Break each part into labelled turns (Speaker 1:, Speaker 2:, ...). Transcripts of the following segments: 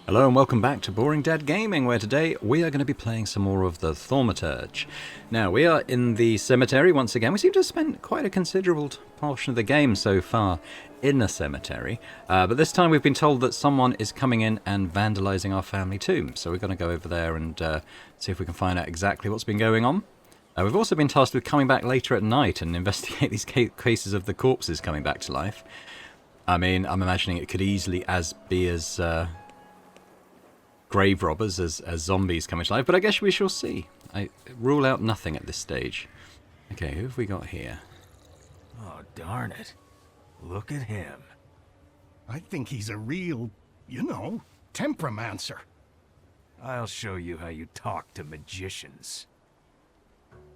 Speaker 1: Hello and welcome back to Boring Dad Gaming, where today we are going to be playing some more of the THAUMATURGE. Now, we are in the cemetery once again. We seem to have spent quite a considerable portion of the game so far in the cemetery. But this time we've been told that someone is coming in and vandalising our family tomb. So we're going to go over there and see if we can find out exactly what's been going on. We've also been tasked with coming back later at night and investigate these cases of the corpses coming back to life. I mean, I'm imagining it could easily be as grave robbers as zombies coming to life, but I guess we shall see. I rule out nothing at this stage. Okay, who have we got here?
Speaker 2: Oh, darn it. Look at him.
Speaker 3: I think he's a real, temperamencer.
Speaker 2: I'll show you how you talk to magicians.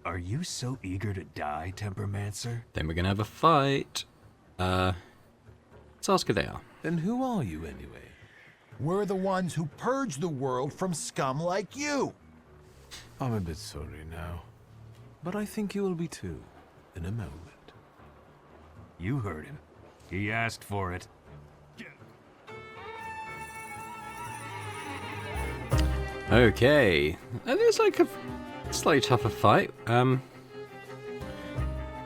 Speaker 2: Are you so eager to die, Tempermancer?
Speaker 1: Then we're going to have a fight. Let's ask who they are.
Speaker 4: Then who are you anyway?
Speaker 5: We're the ones who purge the world from scum like you.
Speaker 4: I'm a bit sorry now, but I think you will be too, in a moment.
Speaker 2: You heard him. He asked for it.
Speaker 1: Okay. It's like a slightly tougher fight. What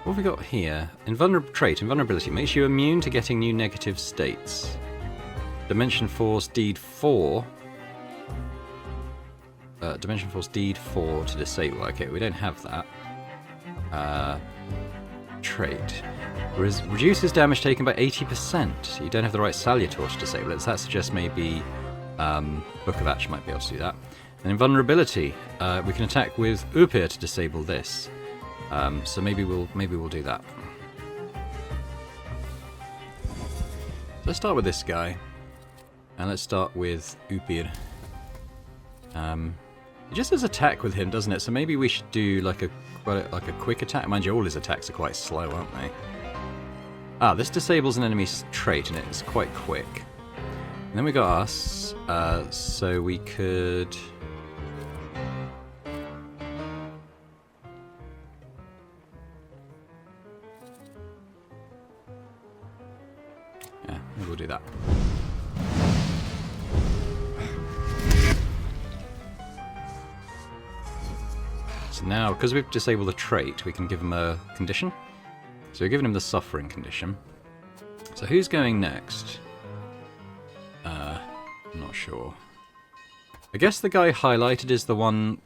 Speaker 1: have we got here? Invulnerability makes you immune to getting new negative states. Dimension Force Deed 4. Dimension Force Deed 4 to disable. Okay, we don't have that. Trait. Reduces damage taken by 80%. You don't have the right Salutor to disable it, so that suggests maybe Book of Action might be able to do that. And invulnerability. We can attack with Upir to disable this. So maybe we'll do that. Let's start with this guy. And let's start with Upir. It just does attack with him, doesn't it? So maybe we should do like a quick attack. Mind you, all his attacks are quite slow, aren't they? Ah, this disables an enemy's trait, and it's quite quick. And then we got us, so we could. Yeah, maybe we'll do that. So now, because we've disabled the trait, we can give him a condition. So we're giving him the suffering condition. So who's going next? I'm not sure. I guess the guy highlighted is the one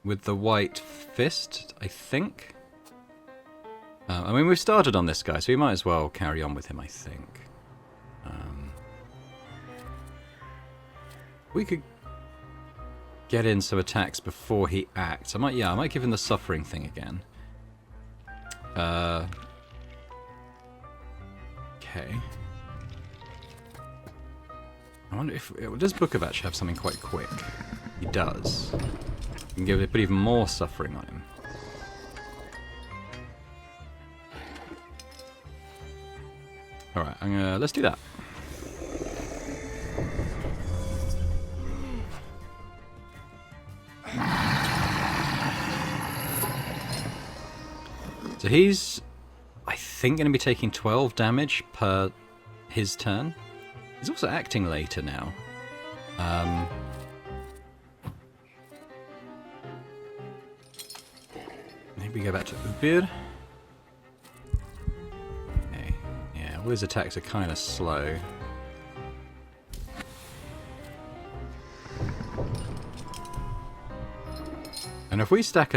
Speaker 1: with the white fist, I think. I mean, we've started on this guy, so we might as well carry on with him, I think. We could get in some attacks before he acts. I might give him the suffering thing again. Okay. I wonder if does Book of Action have something quite quick? He does. You can put even more suffering on him. All right, let's do that. So he's, I think, going to be taking 12 damage per his turn. He's also acting later now. Maybe go back to Upir. Okay, yeah, all his attacks are kind of slow. And if we stack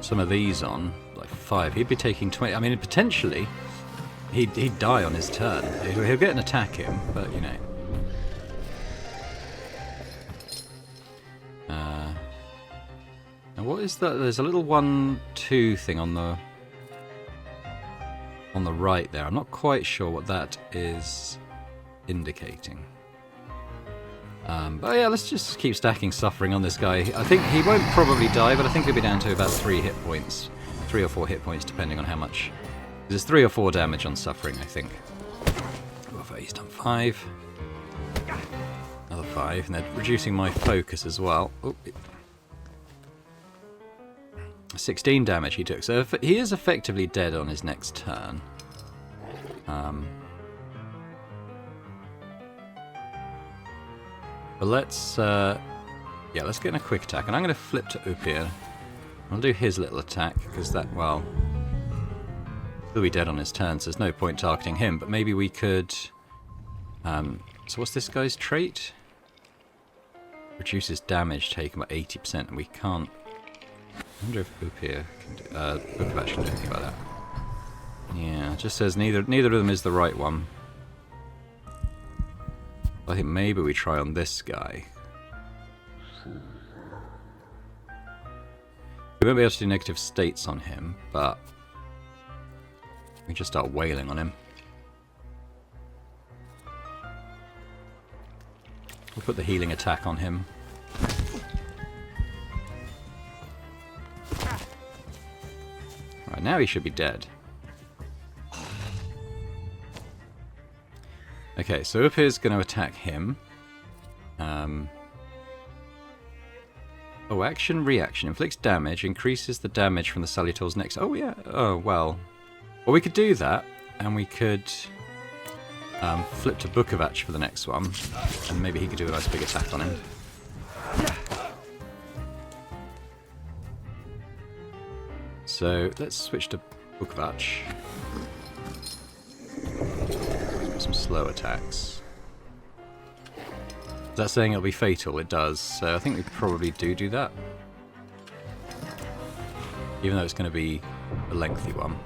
Speaker 1: some of these on, like 5, he'd be taking 20. I mean, potentially, he'd die on his turn. He'll get an attack in, but you know. Now what is that? There's a little 1-2 thing on the right there. I'm not quite sure what that is indicating. But yeah, let's just keep stacking suffering on this guy. I think he won't probably die, but I think he'll be down to about 3 hit points. 3 or 4 hit points, depending on how much. There's 3 or 4 damage on suffering, I think. Oh, he's done 5. Another 5, and they're reducing my focus as well. Oh. 16 damage he took, so he is effectively dead on his next turn. But let's let's get in a quick attack. And I'm going to flip to Upir. I'll do his little attack, because that, well, he'll be dead on his turn, so there's no point targeting him. But maybe we could... so what's this guy's trait? Reduces damage taken by 80%, and we can't... I wonder if Upir can do... Book of Action can do anything about that. Yeah, it just says neither of them is the right one. I think maybe we try on this guy. We won't be able to do negative states on him, but we can just start wailing on him. We'll put the healing attack on him. Right, now he should be dead. Okay, so Upir's going to attack him. Oh, action, reaction. Inflicts damage, increases the damage from the Salutor's next... Oh, yeah. Oh, well. Well, we could do that, and we could flip to Book of Action for the next one, and maybe he could do a nice big attack on him. So, let's switch to Book of Action. Some slow attacks. Is that saying it'll be fatal? It does, so I think we probably do that. Even though it's going to be a lengthy one.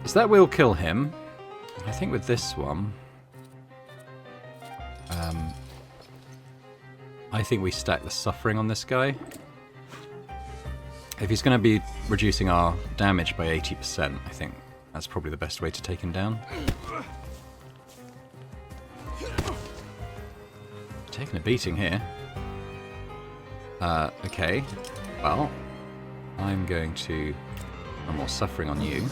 Speaker 1: So that will kill him. I think with this one... I think we stack the suffering on this guy. If he's going to be reducing our damage by 80%, I think that's probably the best way to take him down. Taking a beating here. Okay. Well, I'm going to... No more suffering on you.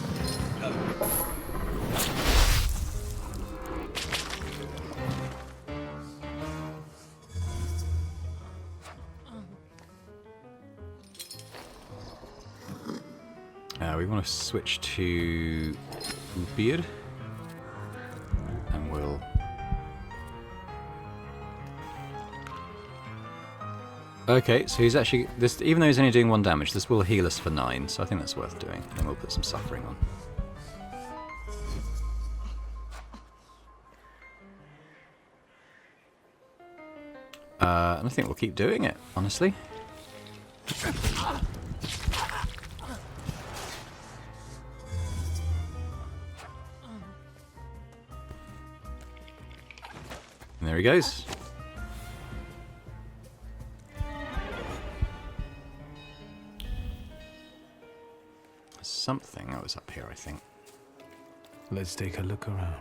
Speaker 1: We want to switch to Upir. And we'll... Okay, so he's actually... this, even though he's only doing 1 damage, this will heal us for 9, so I think that's worth doing. And we'll put some suffering on. And I think we'll keep doing it, honestly. And there he goes. Something that was up here, I think.
Speaker 4: Let's take a look around.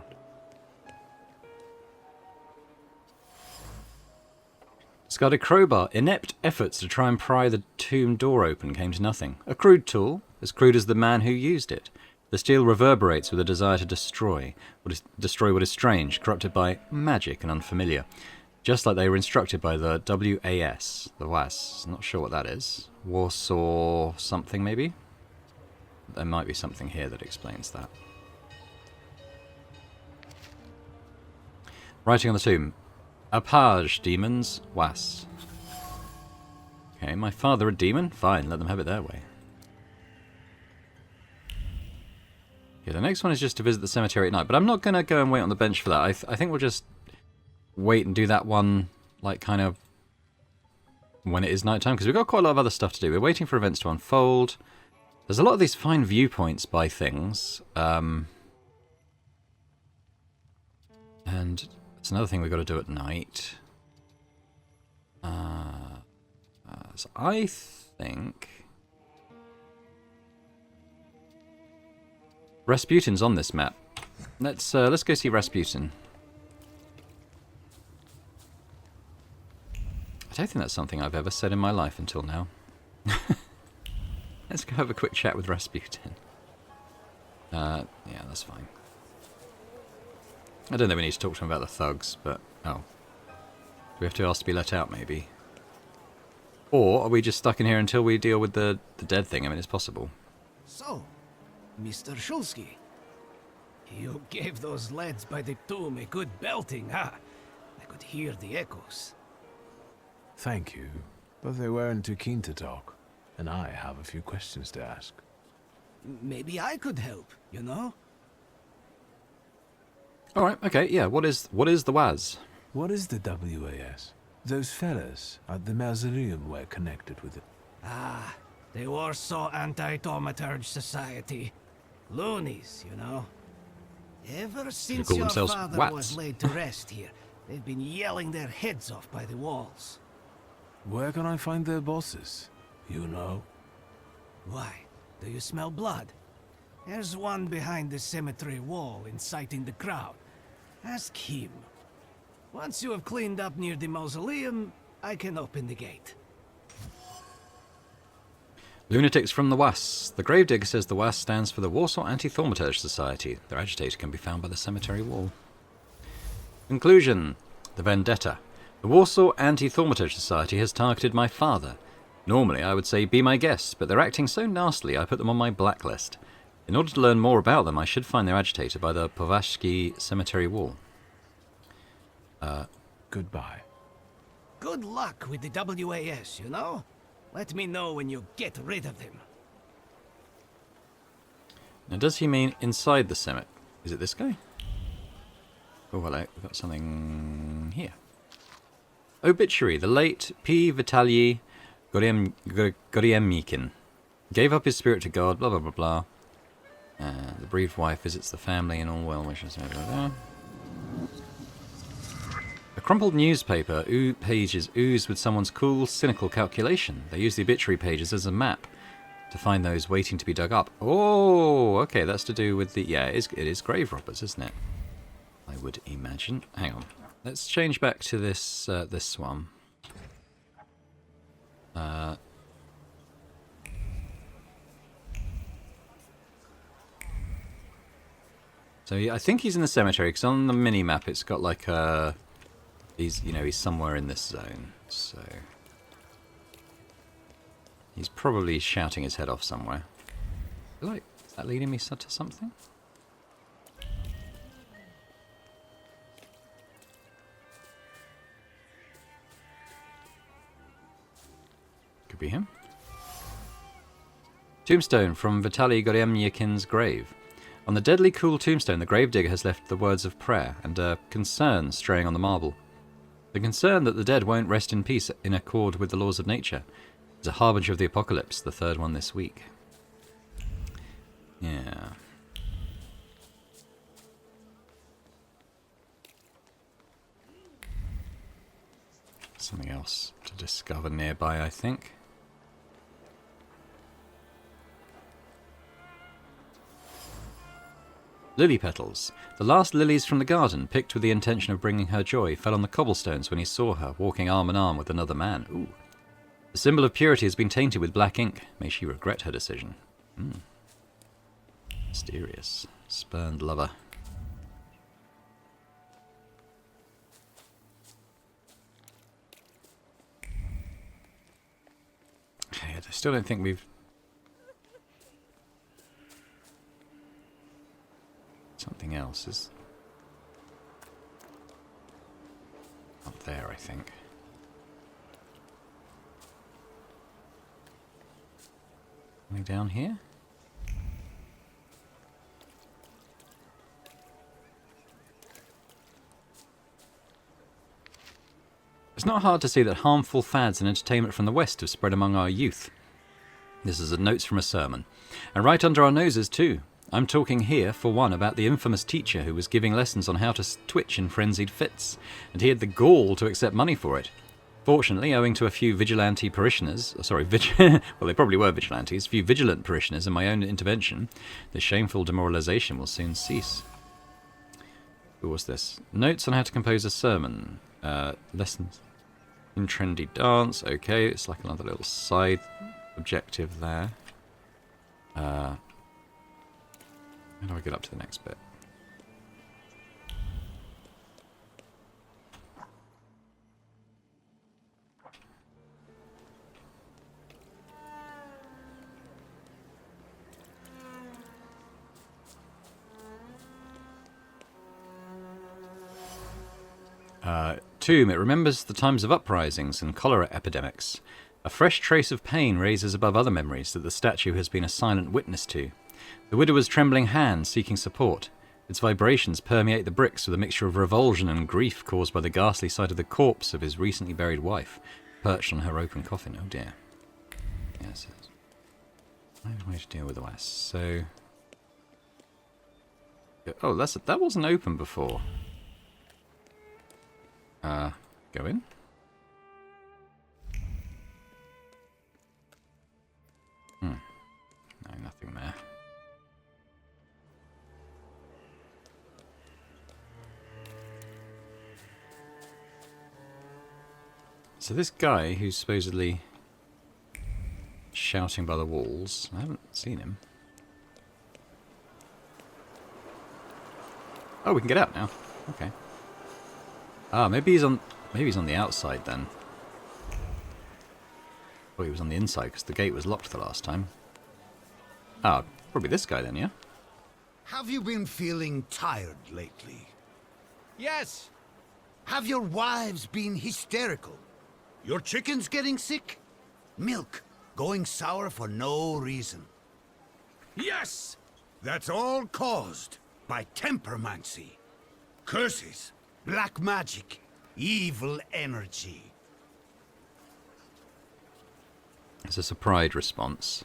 Speaker 1: Discarded crowbar. Inept efforts to try and pry the tomb door open came to nothing. A crude tool, as crude as the man who used it. The steel reverberates with a desire to destroy what is strange, corrupted by magic and unfamiliar. Just like they were instructed by the WAS. The WAS. Not sure what that is. Warsaw something, maybe? There might be something here that explains that. Writing on the tomb. Apage, demons, was. Okay, my father a demon? Fine, let them have it their way. Okay, the next one is just to visit the cemetery at night, but I'm not going to go and wait on the bench for that. I think we'll just wait and do that one, like, kind of when it is nighttime, because we've got quite a lot of other stuff to do. We're waiting for events to unfold. There's a lot of these fine viewpoints by things. And it's another thing we've got to do at night. So I think... Rasputin's on this map. Let's go see Rasputin. I don't think that's something I've ever said in my life until now. Let's go have a quick chat with Rasputin. Yeah, that's fine. I don't think we need to talk to him about the thugs, but... Oh. Do we have to ask to be let out, maybe? Or are we just stuck in here until we deal with the dead thing? I mean, it's possible.
Speaker 6: So, Mr. Shulsky, you gave those lads by the tomb a good belting, huh? I could could hear the echoes.
Speaker 4: Thank you, but they weren't too keen to talk, and I have a few questions to ask.
Speaker 6: Maybe I could help, you know?
Speaker 1: All right, okay, yeah. What is the WAS?
Speaker 4: What is the WAS? Those fellas at the mausoleum were connected with it.
Speaker 6: Ah, the Warsaw Anti-Thaumaturge Society. Loonies, you know. Ever since
Speaker 1: call
Speaker 6: your
Speaker 1: themselves
Speaker 6: father
Speaker 1: Wats.
Speaker 6: was laid to rest here, they've been yelling their heads off by the walls.
Speaker 4: Where can I find their bosses? You know?
Speaker 6: Why? Do you smell blood? There's one behind the cemetery wall inciting the crowd. Ask him. Once you have cleaned up near the mausoleum, I can open the gate.
Speaker 1: Lunatics from the WAS. The Gravedigger says the WAS stands for the Warsaw Anti-Thaumaturge Society. Their agitator can be found by the cemetery wall. Conclusion. The Vendetta. The Warsaw Anti-Thaumaturge Society has targeted my father. Normally I would say be my guest, but they're acting so nastily I put them on my blacklist. In order to learn more about them, I should find their agitator by the Powashki cemetery wall.
Speaker 4: Goodbye.
Speaker 6: Good luck with the WAS, you know? Let me know when you get rid of them.
Speaker 1: Now, does he mean inside the cemetery? Is it this guy? Oh, hello. We've got something here. Obituary. The late P. Vitaly Goriemnikin gave up his spirit to God, blah, blah, blah, blah. The bereaved wife visits the family and all well wishes. Blah, blah, blah. A crumpled newspaper pages ooze with someone's cool, cynical calculation. They use the obituary pages as a map to find those waiting to be dug up. Oh, okay, that's to do with the... Yeah, it is grave robbers, isn't it? I would imagine. Hang on. Let's change back to this this one. So I think he's in the cemetery, because on the mini-map it's got like a... He's somewhere in this zone, so... He's probably shouting his head off somewhere. Like, is that leading me to something? Could be him. Tombstone from Vitaly Goriemnikin's grave. On the deadly cool tombstone, the gravedigger has left the words of prayer and a concern straying on the marble. The concern that the dead won't rest in peace in accord with the laws of nature is a harbinger of the apocalypse, the third one this week. Yeah. Something else to discover nearby, I think. Lily petals. The last lilies from the garden, picked with the intention of bringing her joy, fell on the cobblestones when he saw her walking arm in arm with another man. Ooh. The symbol of purity has been tainted with black ink. May she regret her decision. Mysterious. Spurned lover. Okay, I still don't think we've... Something else is... up there, I think. Something down here? It's not hard to see that harmful fads and entertainment from the West have spread among our youth. This is a notes from a sermon. And right under our noses, too. I'm talking here, for one, about the infamous teacher who was giving lessons on how to twitch in frenzied fits, and he had the gall to accept money for it. Fortunately, owing to a few vigilante parishioners, well, they probably were vigilantes, a few vigilant parishioners and my own intervention, this shameful demoralization will soon cease. Who was this? Notes on how to compose a sermon. Lessons in trendy dance. Okay, it's like another little side objective there. How do I get up to the next bit? Tomb. It remembers the times of uprisings and cholera epidemics. A fresh trace of pain raises above other memories that the statue has been a silent witness to. The widower's trembling hand seeking support. Its vibrations permeate the bricks with a mixture of revulsion and grief caused by the ghastly sight of the corpse of his recently buried wife, perched on her open coffin. Oh dear. Yes. Find a way to deal with the West. So... Oh, that wasn't open before. Go in. No, nothing there. So this guy who's supposedly shouting by the walls, I haven't seen him. Oh, we can get out now. Okay. Ah, maybe he's on the outside then. Oh, he was on the inside because the gate was locked the last time. Ah, probably this guy then, yeah?
Speaker 3: Have you been feeling tired lately?
Speaker 5: Yes!
Speaker 3: Have your wives been hysterical? Your chickens getting sick? Milk going sour for no reason?
Speaker 5: Yes!
Speaker 3: That's all caused by tempermancy. Curses, black magic, evil energy.
Speaker 1: It's a surprised response.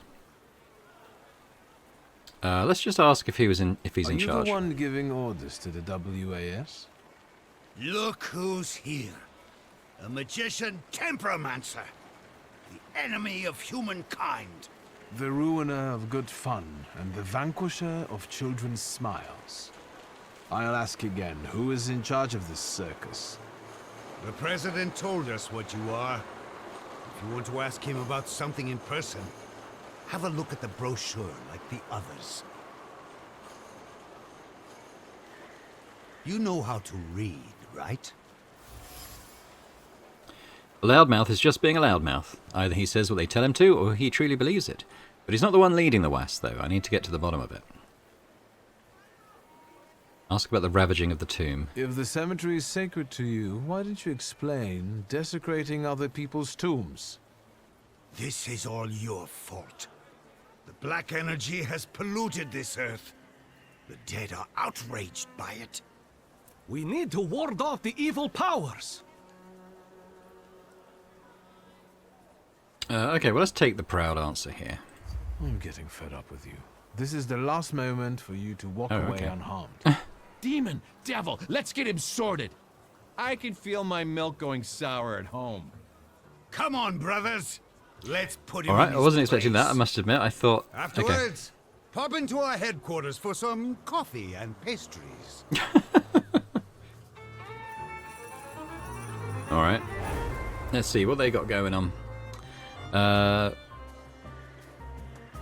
Speaker 1: Let's just ask if he's in charge.
Speaker 4: Are you the one giving orders to the WAS?
Speaker 3: Look who's here. A magician tempermancer. The enemy of humankind.
Speaker 4: The ruiner of good fun and the vanquisher of children's smiles. I'll ask again, who is in charge of this circus?
Speaker 3: The president told us what you are. If you want to ask him about something in person, have a look at the brochure like the others. You know how to read, right?
Speaker 1: A loudmouth is just being a loudmouth. Either he says what they tell him to, or he truly believes it. But he's not the one leading the WAS, though. I need to get to the bottom of it. Ask about the ravaging of the tomb.
Speaker 4: If the cemetery is sacred to you, why didn't you explain desecrating other people's tombs?
Speaker 3: This is all your fault. The black energy has polluted this earth. The dead are outraged by it.
Speaker 6: We need to ward off the evil powers.
Speaker 1: Okay, well, let's take the proud answer here.
Speaker 4: I'm getting fed up with you. This is the last moment for you to walk
Speaker 1: Oh,
Speaker 4: away
Speaker 1: okay.
Speaker 4: unharmed.
Speaker 7: Demon, devil, let's get him sorted. I can feel my milk going sour at home.
Speaker 3: Come on, brothers. Let's put him
Speaker 1: Alright,
Speaker 3: in
Speaker 1: I
Speaker 3: his
Speaker 1: wasn't expecting
Speaker 3: place.
Speaker 1: that, I must admit. I thought... Okay.
Speaker 3: Afterwards, pop into our headquarters for some coffee and pastries.
Speaker 1: Alright. Let's see what they got going on.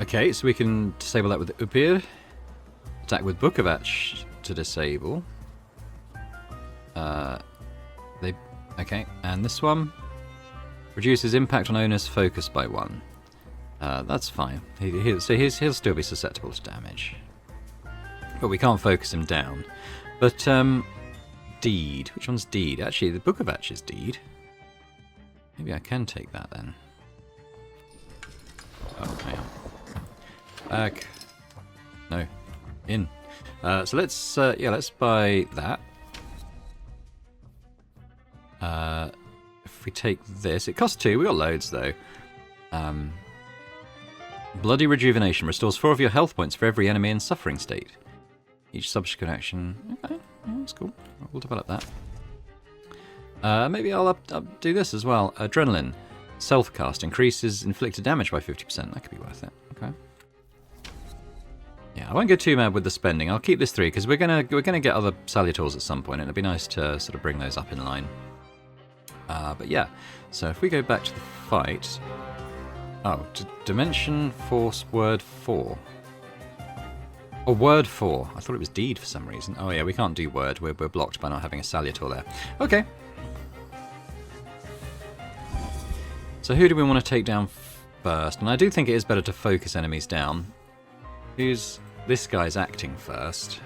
Speaker 1: Okay, so we can disable that with Upir. Attack with Bukovac to disable. Okay, and this one reduces impact on owner's focus by 1. That's fine. He'll still be susceptible to damage, but we can't focus him down. But Deed. Which one's Deed? Actually, the Bukovac is Deed. Maybe I can take that then. Oh, hang on. Back. No. In. So let's let's buy that. If we take this, it costs 2. We got loads though. Bloody Rejuvenation restores 4 of your health points for every enemy in suffering state. Each subsequent action. Okay, yeah, that's cool. We'll develop that. Maybe I'll do this as well. Adrenaline. Self-cast increases inflicted damage by 50%. That could be worth it. Okay. Yeah, I won't go too mad with the spending. I'll keep this 3 because we're gonna get other salutors at some point, and it'd be nice to sort of bring those up in line. But yeah, so if we go back to the fight. Oh, Dimension Force Word 4. Oh, Word 4. I thought it was Deed for some reason. Oh yeah, we can't do Word. We're blocked by not having a salutor there. Okay. So who do we want to take down first? And I do think it is better to focus enemies down. Who's... This guy's acting first.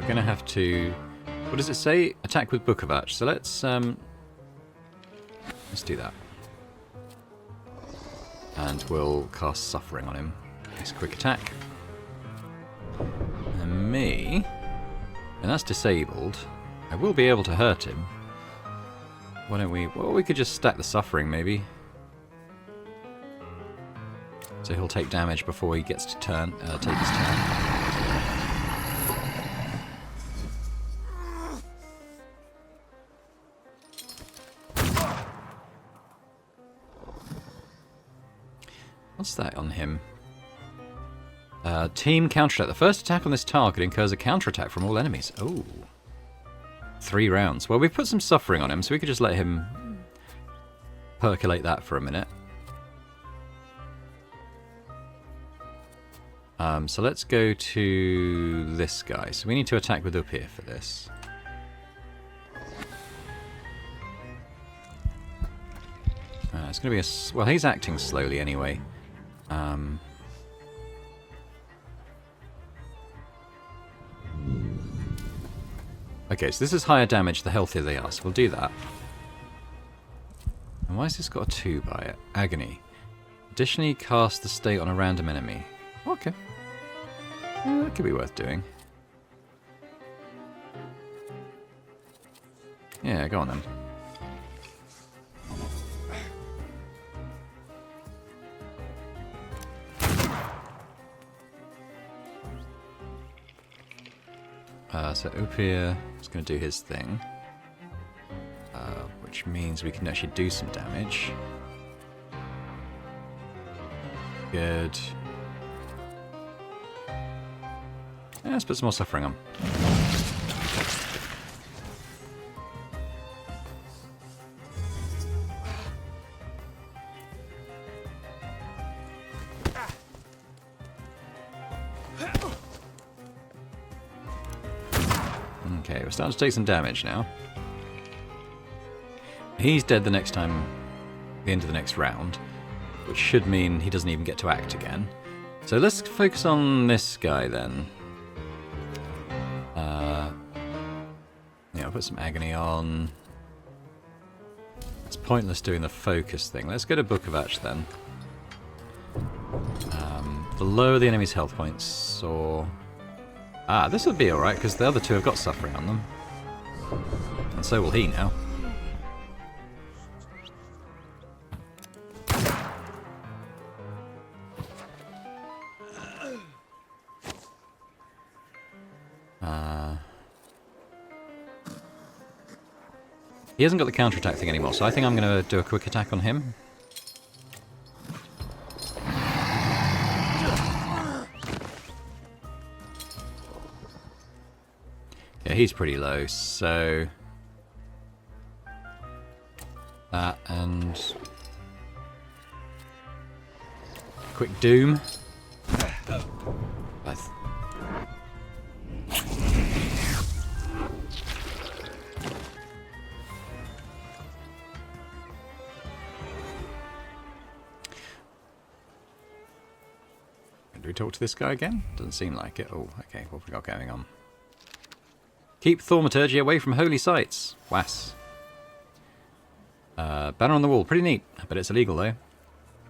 Speaker 1: going to have to... What does it say? Attack with Bukovac. So let's do that. And we'll cast Suffering on him. Nice quick attack. And me... And that's disabled. I will be able to hurt him. Why don't we... Well, we could just stack the Suffering, maybe. So he'll take damage before he gets to take his turn. What's that on him? Team counterattack. The first attack on this target incurs a counterattack from all enemies. Oh. 3 rounds. Well, we've put some suffering on him, so we could just let him percolate that for a minute. So let's go to this guy. So we need to attack with up here for this. It's going to be a... Well, he's acting slowly anyway. Okay, so this is higher damage the healthier they are, so we'll do that. And why has this got a 2 by it? Agony. Additionally, cast the state on a random enemy. Okay. That could be worth doing. Yeah, go on then. So Upir is going to do his thing, which means we can actually do some damage. Good. Yeah, let's put some more suffering on. Okay, we're starting to take some damage now. He's dead the next time, the end of the next round, which should mean he doesn't even get to act again. So let's focus on this guy then. Yeah, I'll put some agony on. It's pointless doing the focus thing. Let's go to Bukovac then. The lower the enemy's health points, or... Ah, this would be alright, because the other 2 have got suffering on them. And so will he now. He hasn't got the counterattack thing anymore, so I think I'm going to do a quick attack on him. Yeah, he's pretty low, so... That and... Quick Doom. Do we talk to this guy again? Doesn't seem like it. Oh, okay, what have we got going on? Keep thaumaturgy away from holy sites. Was. Banner on the wall. Pretty neat, but it's illegal though.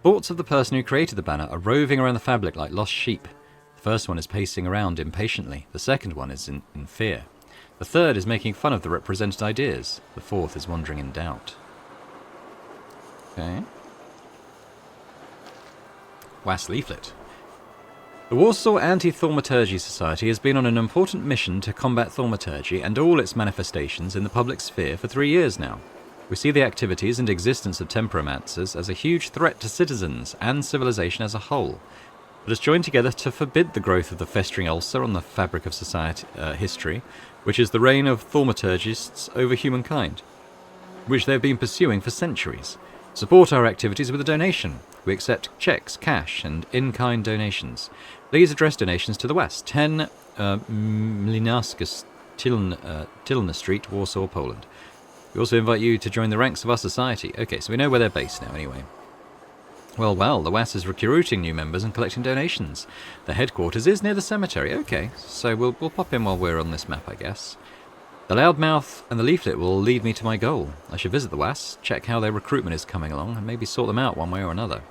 Speaker 1: Thoughts of the person who created the banner are roving around the fabric like lost sheep. The first one is pacing around impatiently. The second one is in fear. The third is making fun of the represented ideas. The fourth is wandering in doubt. Okay. Was leaflet. The Warsaw Anti-Thaumaturgy Society has been on an important mission to combat thaumaturgy and all its manifestations in the public sphere for 3 years now. We see the activities and existence of temperomancers as a huge threat to citizens and civilization as a whole. Let us join together to forbid the growth of the festering ulcer on the fabric of society history, which is the reign of thaumaturgists over humankind, which they have been pursuing for centuries. Support our activities with a donation. We accept checks, cash, and in-kind donations. Please address donations to the West, 10 Mlynarska Tylna Street, Warsaw, Poland. We also invite you to join the ranks of our society. Okay, so we know where they're based now anyway. Well, well, the WAS is recruiting new members and collecting donations. The headquarters is near the cemetery. Okay, so we'll pop in while we're on this map, I guess. The loudmouth and the leaflet will lead me to my goal. I should visit the WAS, check how their recruitment is coming along, and maybe sort them out one way or another.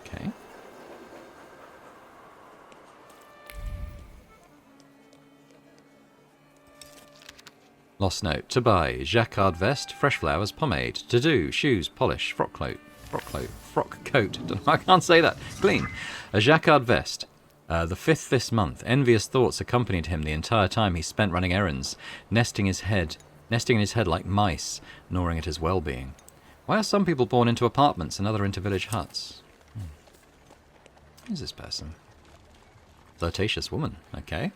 Speaker 1: Okay. Lost note. To buy, jacquard vest, fresh flowers, pomade. To do, shoes, polish, frock coat. I can't say that. Clean. A jacquard vest. The 5th this month. Envious thoughts accompanied him the entire time he spent running errands, nesting in his head like mice, gnawing at his well-being. Why are some people born into apartments and other into village huts? Who's this person? Flirtatious woman. Okay.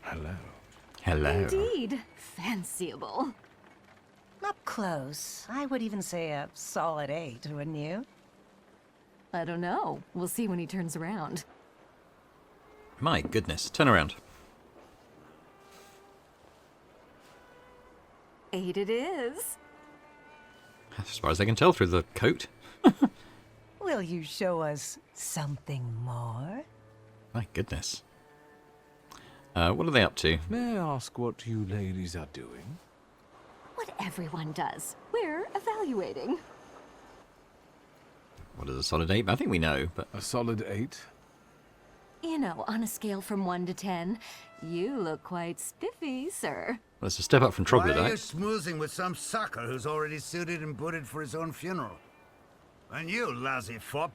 Speaker 4: Hello.
Speaker 1: Hello.
Speaker 8: Indeed. Fanciable.
Speaker 9: Up close, I would even say a solid 8, wouldn't you?
Speaker 8: I don't know. We'll see when he turns around.
Speaker 1: My goodness. Turn around.
Speaker 8: 8 it is.
Speaker 1: As far as I can tell through the coat.
Speaker 9: Will you show us something more?
Speaker 1: My goodness. What are they up to?
Speaker 4: May I ask what you ladies are doing?
Speaker 8: What everyone does. We're evaluating.
Speaker 1: What is a solid 8? I think we know, but...
Speaker 4: A solid 8?
Speaker 8: You know, on a scale from 1 to 10, you look quite spiffy, sir.
Speaker 1: Well, it's a step up from
Speaker 3: Why are you
Speaker 1: troglodyte.
Speaker 3: smoozing with some sucker who's already suited and booted for his own funeral? And you, lousy fop,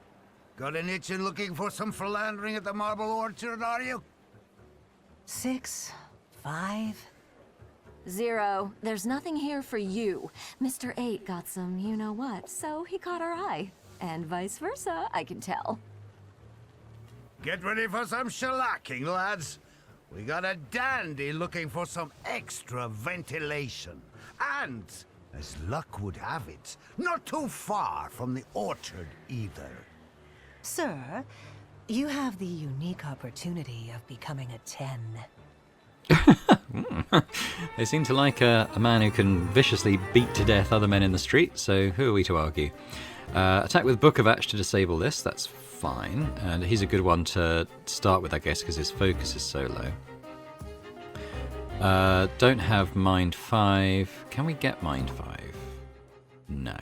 Speaker 3: got an itch in looking for some philandering at the Marble Orchard, are you?
Speaker 9: 6, 5.
Speaker 8: 0. There's nothing here for you. Mr. 8 got some you-know-what, so he caught our eye. And vice versa, I can tell.
Speaker 3: Get ready for some shellacking, lads. We got a dandy looking for some extra ventilation. And, as luck would have it, not too far from the orchard either.
Speaker 9: Sir, you have the unique opportunity of becoming a 10.
Speaker 1: They seem to like a man who can viciously beat to death other men in the street, so who are we to argue? Attack with Book of Ash to disable this, that's fine. And he's a good one to start with, I guess, because his focus is so low. Don't have Mind 5. Can we get Mind 5? No.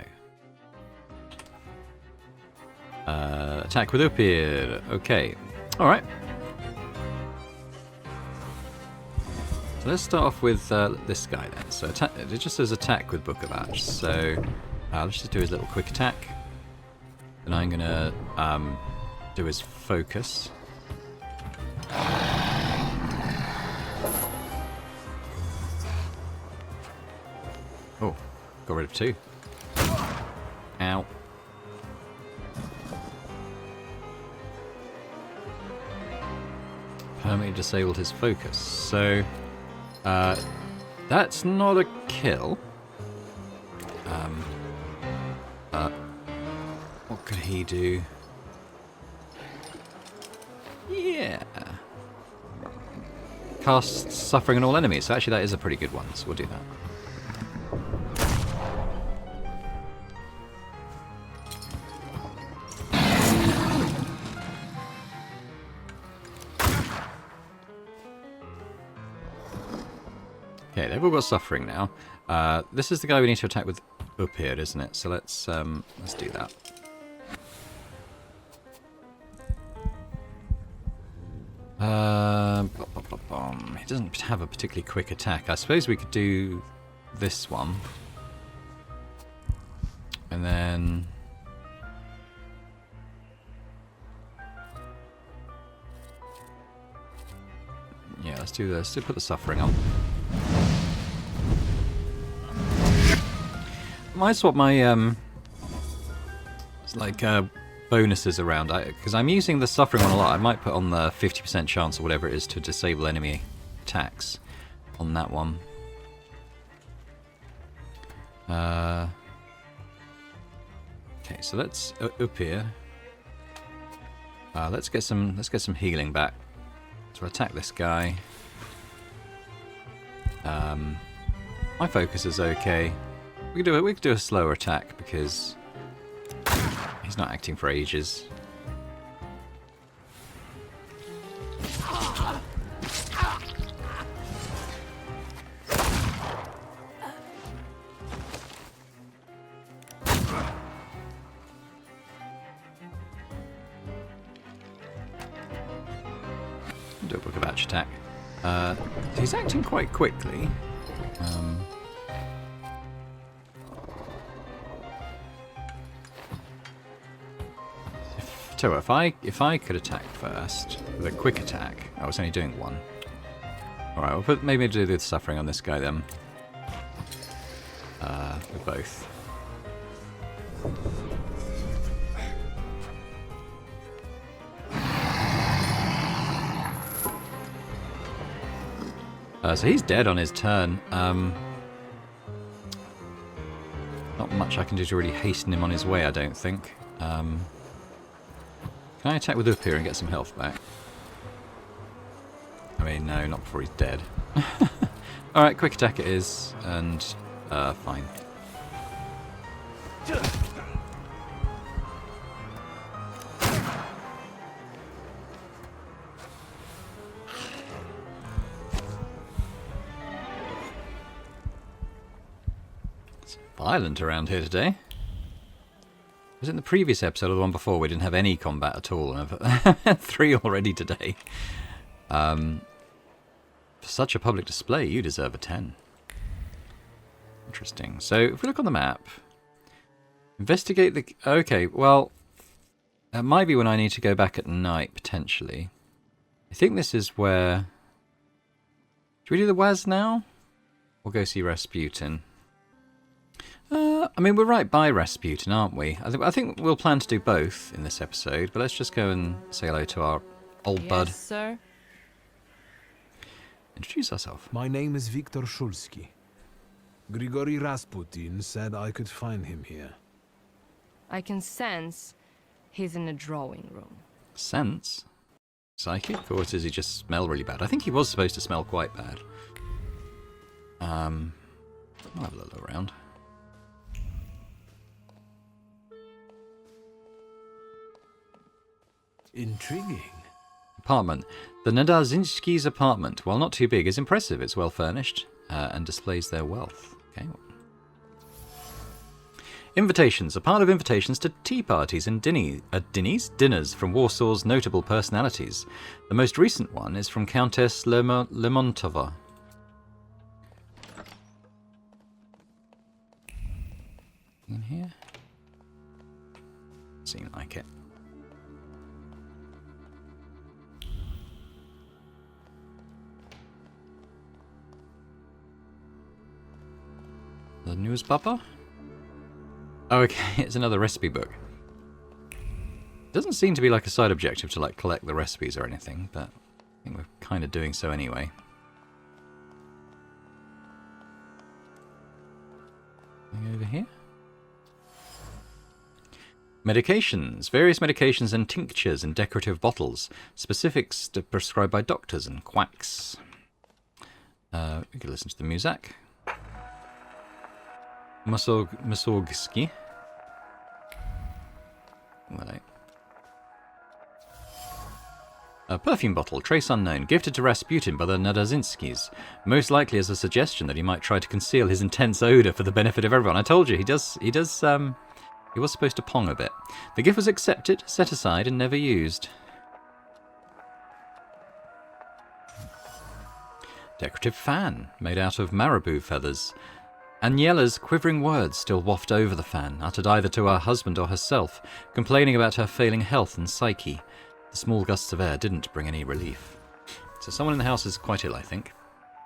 Speaker 1: Attack with Upir. Okay. Alright. So let's start off with this guy then. So it just says attack with Book of Ash. So let's just do his little quick attack. And I'm going to do his focus. Oh, got rid of 2. Ow. Permanently disabled his focus. So, that's not a kill. What could he do? Yeah. Cast Suffering on all enemies. So actually that is a pretty good one, so we'll do that. Okay, they've all got Suffering now. This is the guy we need to attack with up here, isn't it? So let's do that. He doesn't have a particularly quick attack. I suppose we could do this one. And then... yeah, let's do this. Let's put the Suffering on. Might swap my bonuses around, because I'm using the Suffering one a lot. I might put on the 50% chance or whatever it is to disable enemy attacks on that one. Okay, so let's up here. Let's get some healing back. So attack this guy. My focus is okay. We could do a slower attack because He's not acting for ages. Do a book of batch attack. He's acting quite quickly. So if I could attack first with a quick attack, I was only doing one. All right, we'll put maybe do the suffering on this guy then. With both. So he's dead on his turn. Not much I can do to really hasten him on his way, I don't think. Can I attack with up here and get some health back? I mean, no, not before he's dead. Alright, quick attack it is, and fine. It's violent around here today. Was it in the previous episode or the one before we didn't have any combat at all? And I've had 3 already today. For such a public display, you deserve a 10. Interesting. So, if we look on the map... Investigate the... Okay, well... That might be when I need to go back at night, potentially. I think this is where... Should we do the WAS now? Or go see Rasputin? I mean, we're right by Rasputin, aren't we? I think we'll plan to do both in this episode, but let's just go and say hello to our old bud.
Speaker 10: Yes, sir.
Speaker 1: Introduce ourselves.
Speaker 4: My name is Wiktor Szulski. Grigory Rasputin said I could find him here.
Speaker 10: I can sense he's in the drawing room.
Speaker 1: Sense? Psychic? Or does he just smell really bad? I think he was supposed to smell quite bad. I'll have a little around.
Speaker 4: Intriguing.
Speaker 1: Apartment. The Nadazinski's apartment, while not too big, is impressive. It's well furnished and displays their wealth. Okay. Invitations. A part of invitations to tea parties and dinners from Warsaw's notable personalities. The most recent one is from Countess Lemontova. In here? Seemed like it. The newspaper? Oh, okay, it's another recipe book. Doesn't seem to be like a side objective to like collect the recipes or anything, but I think we're kind of doing so anyway. Anything over here? Medications. Various medications and tinctures in decorative bottles. Specifics prescribed by doctors and quacks. We could listen to the music. Mussorgsky. Right. A perfume bottle, trace unknown, gifted to Rasputin by the Nadazinskis, most likely as a suggestion that he might try to conceal his intense odour for the benefit of everyone. I told you, he was supposed to pong a bit. The gift was accepted, set aside, and never used. Decorative fan, made out of marabou feathers. Aniela's quivering words still waft over the fan, uttered either to her husband or herself, complaining about her failing health and psyche. The small gusts of air didn't bring any relief. So someone in the house is quite ill, I think.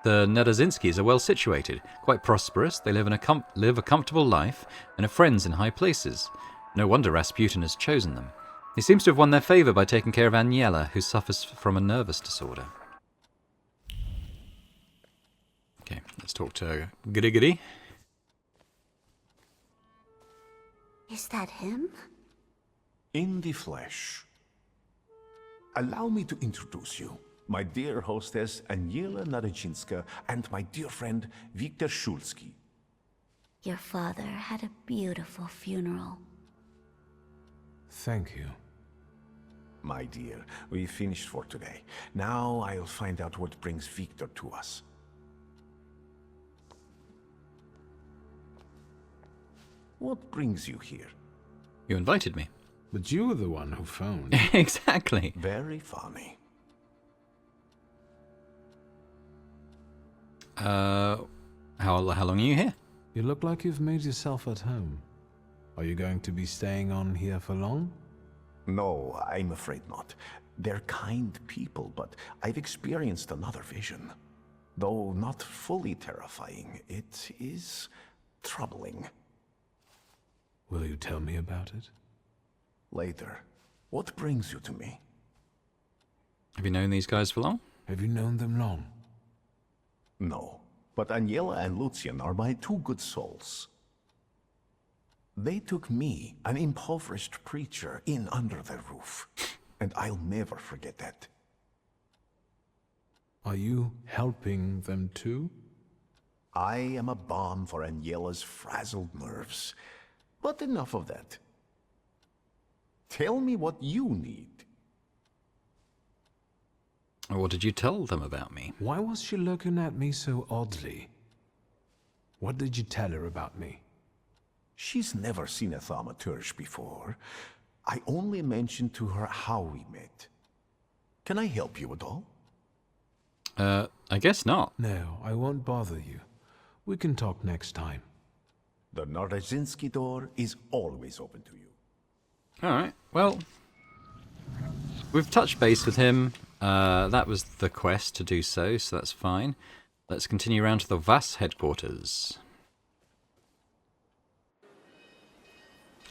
Speaker 1: The Nadazinskis are well situated, quite prosperous. They live a comfortable life and are friends in high places. No wonder Rasputin has chosen them. He seems to have won their favour by taking care of Aniela, who suffers from a nervous disorder. Okay, let's talk to Grigory.
Speaker 11: Is that him?
Speaker 12: In the flesh. Allow me to introduce you. My dear hostess, Aniela Nadajinska, and my dear friend, Wiktor Szulski.
Speaker 11: Your father had a beautiful funeral.
Speaker 4: Thank you.
Speaker 12: My dear, we finished for today. Now I'll find out what brings Wiktor to us. What brings you here?
Speaker 1: You invited me.
Speaker 4: But you were the one who phoned.
Speaker 1: Exactly.
Speaker 12: Very funny.
Speaker 1: How long are you here?
Speaker 4: You look like you've made yourself at home. Are you going to be staying on here for long?
Speaker 12: No, I'm afraid not. They're kind people, but I've experienced another vision. Though not fully terrifying, it is troubling.
Speaker 4: Will you tell me about it?
Speaker 12: Later. What brings you to me?
Speaker 1: Have you known these guys for long?
Speaker 4: Have you known them long?
Speaker 12: No, but Aniela and Lucian are my two good souls. They took me, an impoverished preacher, in under their roof, and I'll never forget that.
Speaker 4: Are you helping them too?
Speaker 12: I am a balm for Aniela's frazzled nerves. But enough of that. Tell me what you need.
Speaker 1: What did you tell them about me?
Speaker 4: Why was she looking at me so oddly? What did you tell her about me?
Speaker 12: She's never seen a thaumaturge before. I only mentioned to her how we met. Can I help you at all?
Speaker 1: I guess not.
Speaker 4: No, I won't bother you. We can talk next time.
Speaker 12: The Narodzinski door is always open to you.
Speaker 1: Alright, well, we've touched base with him. That was the quest to do so that's fine. Let's continue around to the VAS headquarters.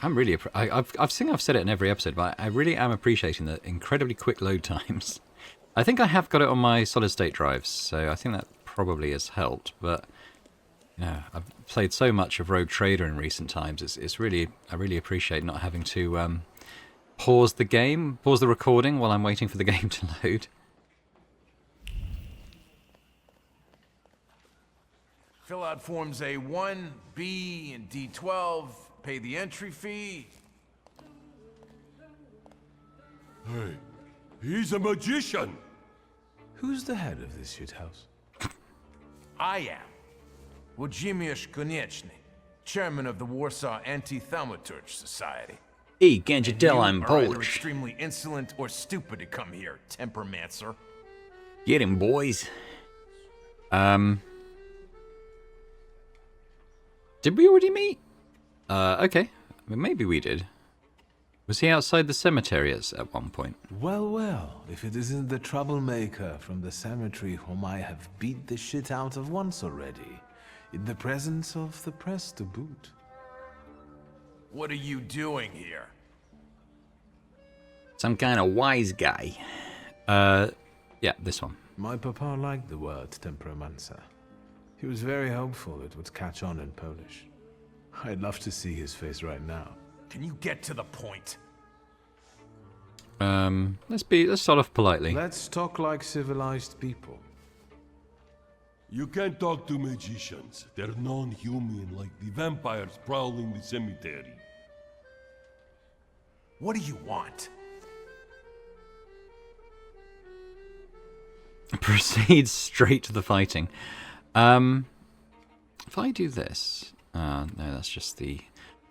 Speaker 1: I'm really... I think I've said it in every episode, but I really am appreciating the incredibly quick load times. I think I have got it on my solid-state drives, so I think that probably has helped, but... Yeah, I've played so much of Rogue Trader in recent times. It's really, I really appreciate not having to pause the recording while I'm waiting for the game to load.
Speaker 7: Fill out forms A1, B, and D12. Pay the entry fee.
Speaker 13: Hey, he's a magician.
Speaker 4: Who's the head of this shithouse?
Speaker 7: I am. Włodzimierz Konieczny, chairman of the Warsaw Anti-Thaumaturge Society.
Speaker 1: Hey, can't you tell I'm
Speaker 7: Are
Speaker 1: Polish?
Speaker 7: either extremely insolent or stupid to come here, tempermancer.
Speaker 1: Get him, boys. Did we already meet? Okay. I mean, maybe we did. Was he outside the cemetery at one point?
Speaker 4: Well, well, if it isn't the troublemaker from the cemetery whom I have beat the shit out of once already. In the presence of the press to boot.
Speaker 7: What are you doing here?
Speaker 1: Some kind of wise guy. Yeah, this one.
Speaker 4: My papa liked the word temperamencer. He was very hopeful it would catch on in Polish. I'd love to see his face right now.
Speaker 7: Can you get to the point?
Speaker 1: Let's start off politely.
Speaker 4: Let's talk like civilized people.
Speaker 13: You can't talk to magicians. They're non-human like the vampires prowling the cemetery.
Speaker 7: What do you want?
Speaker 1: Proceeds straight to the fighting. If I do this... no, that's just the...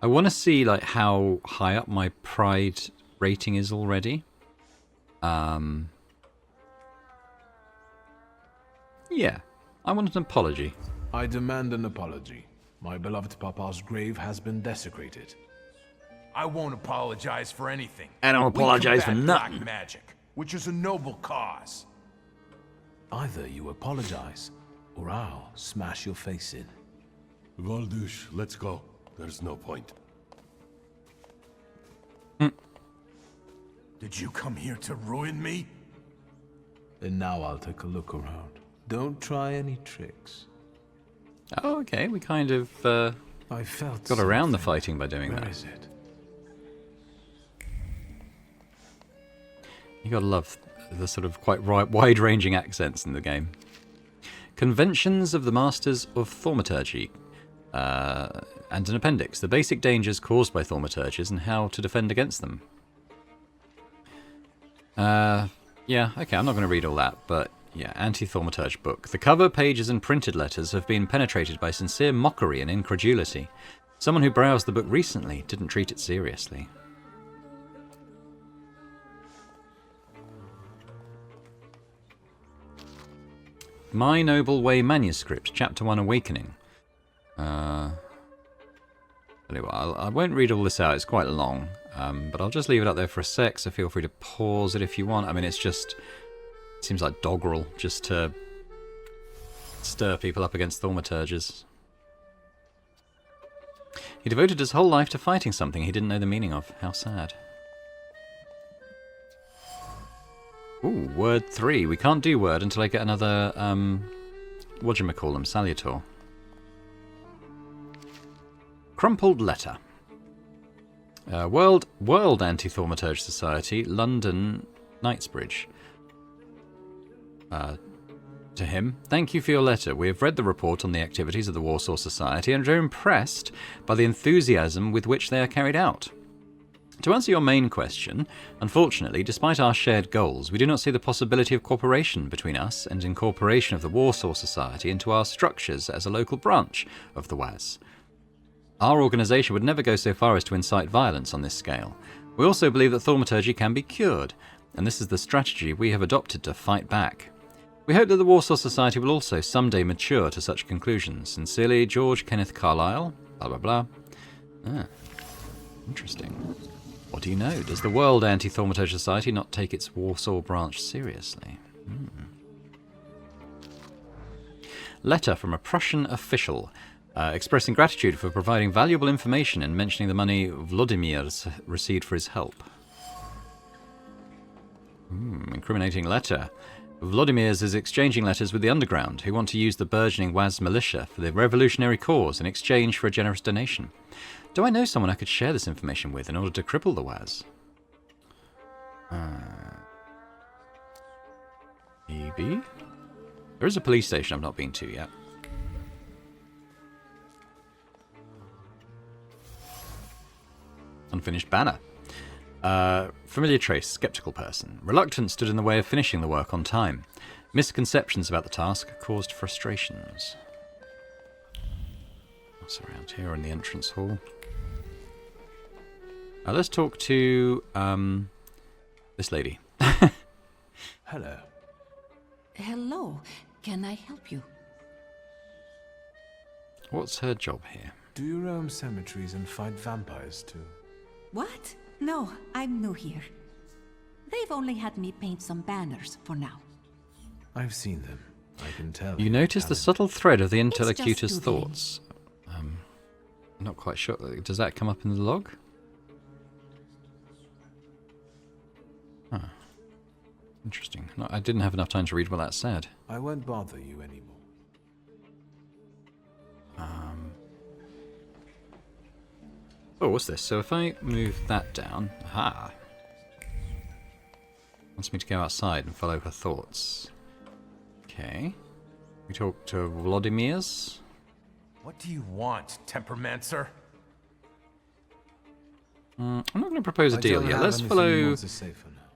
Speaker 1: I want to see like how high up my pride rating is already. Yeah. I want an apology.
Speaker 4: I demand an apology. My beloved papa's grave has been desecrated.
Speaker 7: I won't apologize for anything.
Speaker 1: I don't apologize for nothing.
Speaker 7: Black magic, which is a noble cause.
Speaker 4: Either you apologize, or I'll smash your face in.
Speaker 13: Valdush, let's go. There's no point.
Speaker 7: Did you come here to ruin me?
Speaker 4: And now I'll take a look around. Don't try any tricks.
Speaker 1: Oh, okay. We kind of
Speaker 4: I felt
Speaker 1: got around the fighting by doing
Speaker 4: Where
Speaker 1: that.
Speaker 4: is it?
Speaker 1: You gotta love the sort of quite wide-ranging accents in the game. Conventions of the Masters of Thaumaturgy. And an appendix. The basic dangers caused by thaumaturges and how to defend against them. Yeah, okay, I'm not going to read all that, but yeah, Anti-Thaumaturge book. The cover, pages, and printed letters have been penetrated by sincere mockery and incredulity. Someone who browsed the book recently didn't treat it seriously. My Noble Way Manuscript, Chapter 1, Awakening. Anyway, I won't read all this out, it's quite long, but I'll just leave it up there for a sec, so feel free to pause it if you want. I mean, it's just... It seems like doggerel, just to stir people up against thaumaturges. He devoted his whole life to fighting something he didn't know the meaning of. How sad. Ooh, word 3. We can't do word until I get another, whatchamacallem, salutor. Crumpled letter. World Anti-Thaumaturge Society, London, Knightsbridge. To him, thank you for your letter. We have read the report on the activities of the Warsaw Society and are impressed by the enthusiasm with which they are carried out. To answer your main question, unfortunately, despite our shared goals, we do not see the possibility of cooperation between us and incorporation of the Warsaw Society into our structures as a local branch of the WAS. Our organisation would never go so far as to incite violence on this scale. We also believe that thaumaturgy can be cured, and this is the strategy we have adopted to fight back. We hope that the Warsaw Society will also someday mature to such conclusions. Sincerely, George Kenneth Carlyle, blah blah blah. Ah, interesting. What do you know? Does the World Anti-Thaumaturge Society not take its Warsaw branch seriously? Letter from a Prussian official, expressing gratitude for providing valuable information and mentioning the money Vladimir received for his help. Incriminating letter. Vladimir's is exchanging letters with the underground, who want to use the burgeoning WAS militia for the revolutionary cause in exchange for a generous donation. Do I know someone I could share this information with in order to cripple the WAS? Maybe? There is a police station I've not been to yet. Unfinished banner. Familiar trace, skeptical person. Reluctance stood in the way of finishing the work on time. Misconceptions about the task caused frustrations. What's around here in the entrance hall? Let's talk to this lady.
Speaker 4: Hello.
Speaker 14: Hello. Can I help you?
Speaker 1: What's her job here?
Speaker 4: Do you roam cemeteries and fight vampires too?
Speaker 14: What? No, I'm new here. They've only had me paint some banners for now.
Speaker 4: I've seen them. I can tell.
Speaker 1: You notice the subtle thread of the interlocutor's
Speaker 14: just
Speaker 1: thoughts. Not quite sure. Does that come up in the log? Huh. Interesting. No, I didn't have enough time to read what that said.
Speaker 4: I won't bother you anymore.
Speaker 1: Oh, what's this? So if I move that down... Aha! Wants me to go outside and follow her thoughts. Okay. We talk to Vladimir's.
Speaker 15: What do you want, Tempermancer?
Speaker 1: I'm not going to propose a deal yet. Let's follow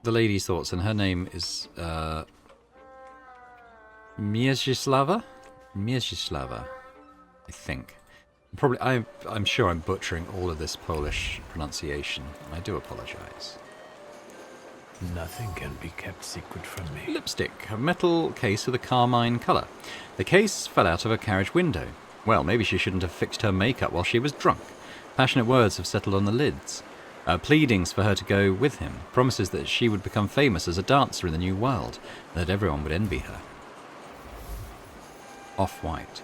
Speaker 1: the lady's thoughts, and her name is Mierzysława? Mierzysława, I think. I'm sure I'm butchering all of this Polish pronunciation. I do apologize.
Speaker 4: Nothing can be kept secret from me.
Speaker 1: Lipstick, a metal case with a carmine colour. The case fell out of a carriage window. Well, maybe she shouldn't have fixed her makeup while she was drunk. Passionate words have settled on the lids. Pleadings for her to go with him. Promises that she would become famous as a dancer in the new world, and that everyone would envy her. Off-white.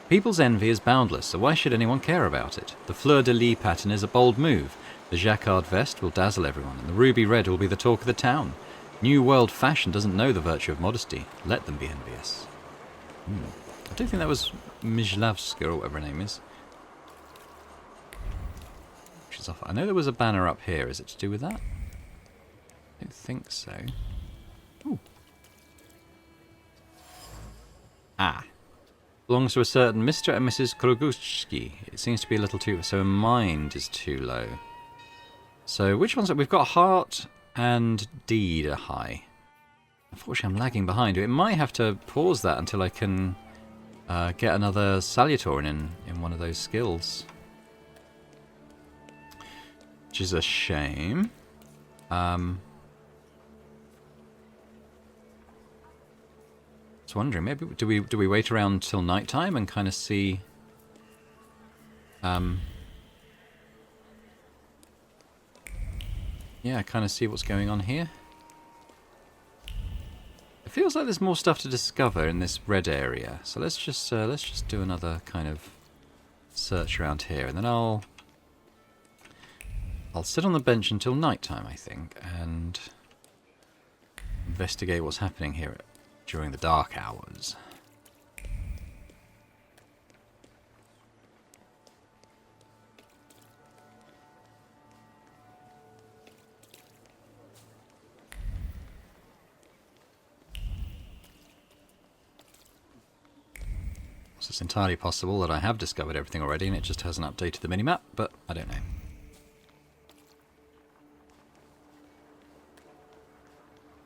Speaker 1: People's envy is boundless, so why should anyone care about it? The fleur-de-lis pattern is a bold move. The jacquard vest will dazzle everyone, and the ruby red will be the talk of the town. New world fashion doesn't know the virtue of modesty. Let them be envious. I don't think that was Mijlavska or whatever her name is. She's off. I know there was a banner up here. Is it to do with that? I don't think so. Ooh. Ah. Belongs to a certain Mr. and Mrs. Kroguski. It seems to be a little too... So mind is too low. So which ones... We've got heart and deed are high. Unfortunately, I'm lagging behind. It might have to pause that until I can get another Salutor in one of those skills. Which is a shame. I was wondering, maybe do we wait around till night time and kind of see yeah, kind of see what's going on here. It feels like there's more stuff to discover in this red area, so let's just do another kind of search around here, and then I'll sit on the bench until night time, I think, and investigate what's happening here during the dark hours. So it's entirely possible that I have discovered everything already and it just hasn't updated the minimap, but I don't know.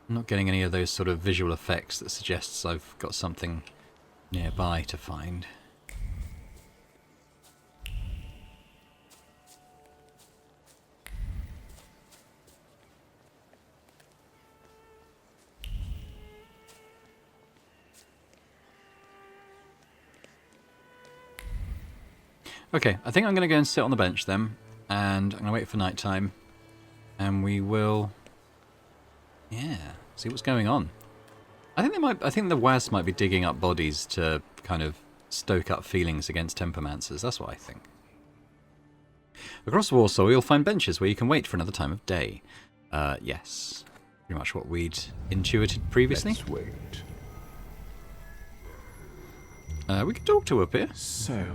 Speaker 1: I'm not getting any of those sort of visual effects that suggests I've got something nearby to find. Okay, I think I'm going to go and sit on the bench then, and I'm going to wait for night time, and we will, yeah, see what's going on. I think the WAS might be digging up bodies to kind of stoke up feelings against tempermancers. That's what I think. Across Warsaw, you'll find benches where you can wait for another time of day. Yes, pretty much what we'd intuited previously.
Speaker 4: Let's wait.
Speaker 1: We can talk to up here.
Speaker 4: So,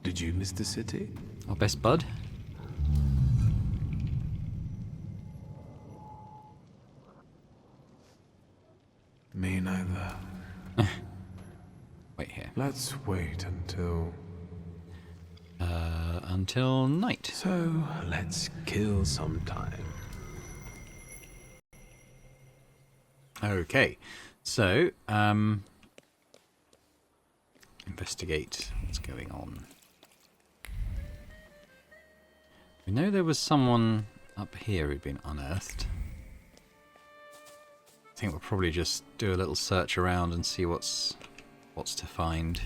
Speaker 4: did you miss the city?
Speaker 1: Our best bud.
Speaker 4: Me neither.
Speaker 1: Wait here.
Speaker 4: Let's wait until
Speaker 1: night.
Speaker 4: So, let's kill some time.
Speaker 1: Okay. So, investigate what's going on. We know there was someone up here who'd been unearthed. I think we'll probably just do a little search around and see what's to find.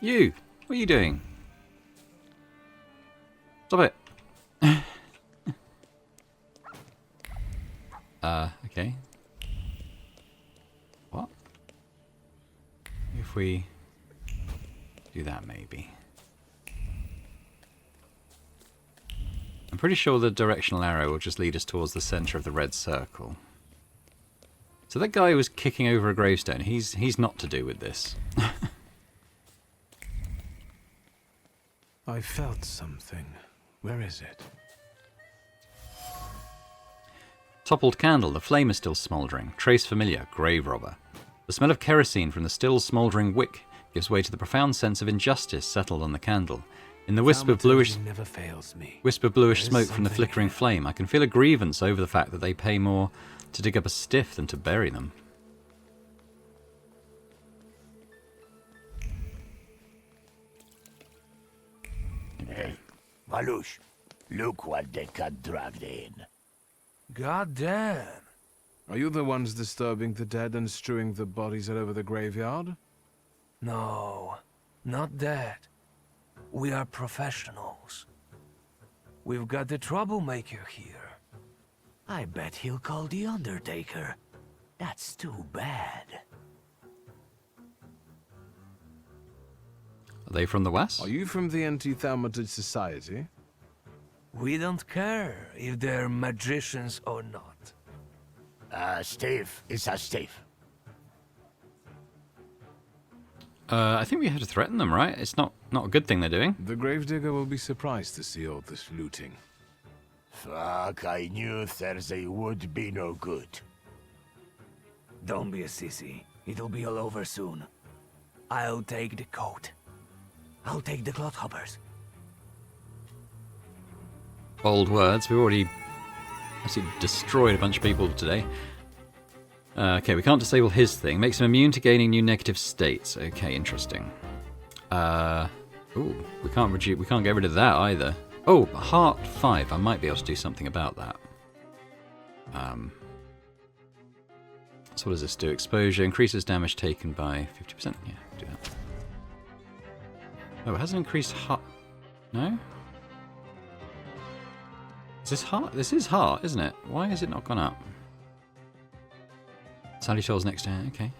Speaker 1: You! What are you doing? Stop it! Okay. What? If we do that, maybe. I'm pretty sure the directional arrow will just lead us towards the center of the red circle. So that guy who was kicking over a gravestone, he's not to do with this.
Speaker 4: I felt something. Where is it?
Speaker 1: Toppled candle, the flame is still smouldering. Trace familiar, grave robber. The smell of kerosene from the still smouldering wick gives way to the profound sense of injustice settled on the candle. In the wisp of bluish smoke from the flickering flame, I can feel a grievance over the fact that they pay more to dig up a stiff than to bury them.
Speaker 3: Hey, Valush, look what they got dragged in.
Speaker 6: God damn.
Speaker 4: Are you the ones disturbing the dead and strewing the bodies all over the graveyard?
Speaker 6: No, not that. We are professionals. We've got the troublemaker here. I bet he'll call the Undertaker. That's too bad.
Speaker 1: Are they from the West?
Speaker 4: Are you from the Anti-Thaumaturge Society?
Speaker 6: We don't care if they're magicians or not.
Speaker 3: Steve, it's a Steve.
Speaker 1: I think we have to threaten them, right? It's not a good thing they're doing.
Speaker 4: The gravedigger will be surprised to see all this looting.
Speaker 3: Fuck, I knew Thursday would be no good.
Speaker 6: Don't be a sissy. It'll be all over soon. I'll take the coat. I'll take the clothoppers.
Speaker 1: Bold words. We've already Actually destroyed a bunch of people today. Okay, we can't disable his thing. Makes him immune to gaining new negative states. Okay, interesting. Ooh, we can't get rid of that either. Oh, heart 5. I might be able to do something about that. So what does this do? Exposure increases damage taken by 50%. Yeah, do that. Oh, it hasn't increased heart. No? Is this heart? This is heart, isn't it? Why has it not gone up? Sally Shoals next down. Okay.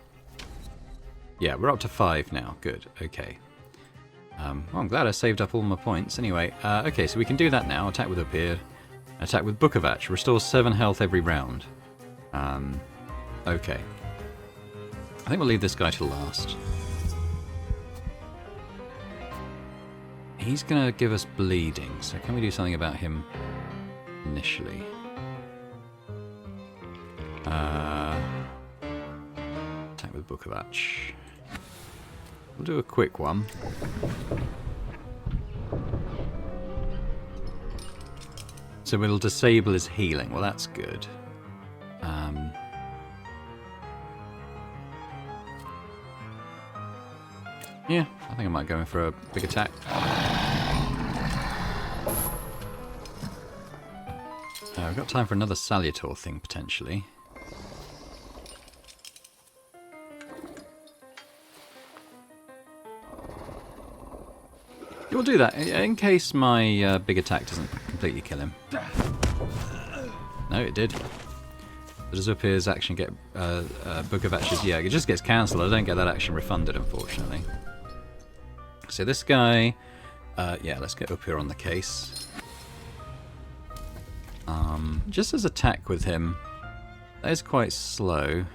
Speaker 1: Yeah, we're up to 5 now. Good. Okay. Well, I'm glad I saved up all my points. Anyway, okay, so we can do that now. Attack with Appear. Attack with Book of Atch. Restores 7 health every round. Okay. I think we'll leave this guy till last. He's going to give us bleeding, so can we do something about him initially? Attack with Book of Atch. We'll do a quick one. So we'll disable his healing. Well, that's good. Yeah, I think I might go in for a big attack. We've got time for another Salutor thing, potentially. We'll do that, in case my big attack doesn't completely kill him. No, it did. Does Upir's action get Book of Atches? Yeah, it just gets cancelled. I don't get that action refunded, unfortunately. So this guy, yeah, let's get Upir on the case. Just as attack with him, that is quite slow.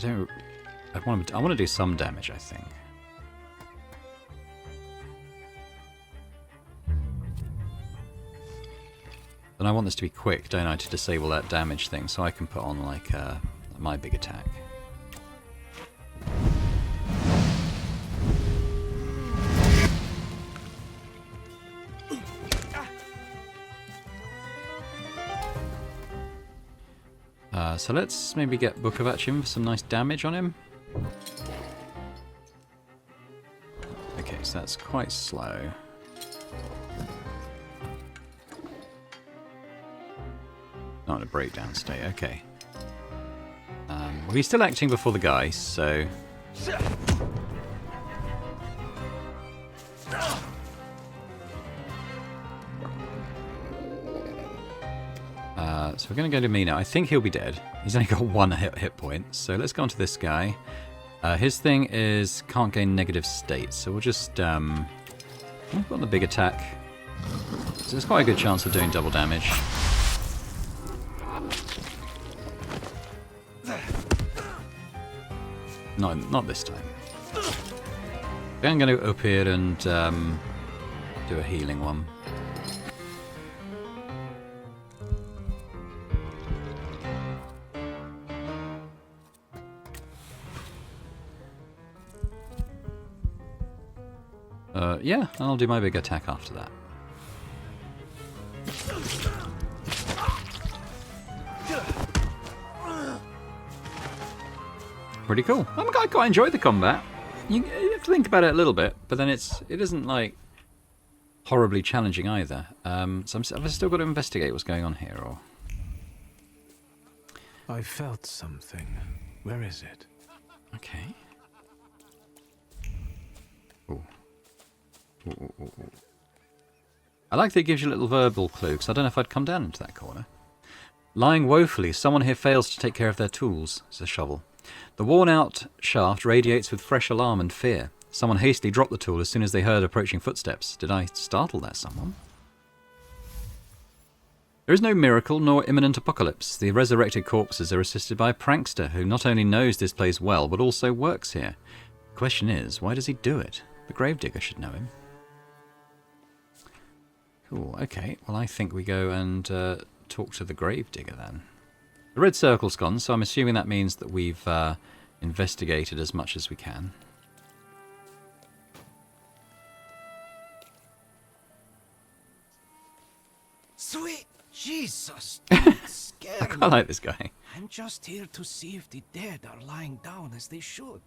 Speaker 1: I want to do some damage, I think. And I want this to be quick, don't I, to disable that damage thing, so I can put on, like, my big attack. So let's maybe get Book of Atch in for some nice damage on him. Okay, so that's quite slow. Not in a breakdown state, okay. Well, he's still acting before the guy, so... So we're going to go to me now. I think he'll be dead. He's only got 1 hit point, so let's go on to this guy. His thing is can't gain negative states, so we'll just... we've got the big attack. So there's quite a good chance of doing double damage. Not this time. Okay, I'm going to go up here and do a healing one. Yeah, and I'll do my big attack after that. Pretty cool. I quite enjoyed the combat. You have to think about it a little bit, but then it isn't like horribly challenging either. So I've still got to investigate what's going on here, or...
Speaker 4: I felt something. Where is it?
Speaker 1: Okay. Ooh. Ooh. I like that it gives you a little verbal clue, because I don't know if I'd come down into that corner. Lying woefully, someone here fails to take care of their tools, says a shovel. The worn-out shaft radiates with fresh alarm and fear. Someone hastily dropped the tool as soon as they heard approaching footsteps. Did I startle that someone? There is no miracle nor imminent apocalypse. The resurrected corpses are assisted by a prankster who not only knows this place well, but also works here. The question is, why does he do it? The gravedigger should know him. Cool, okay. Well, I think we go and talk to the gravedigger then. The red circle's gone, so I'm assuming that means that we've investigated as much as we can.
Speaker 6: Sweet Jesus,
Speaker 1: I
Speaker 6: scared
Speaker 1: quite
Speaker 6: me.
Speaker 1: like this guy.
Speaker 6: I'm just here to see if the dead are lying down as they should.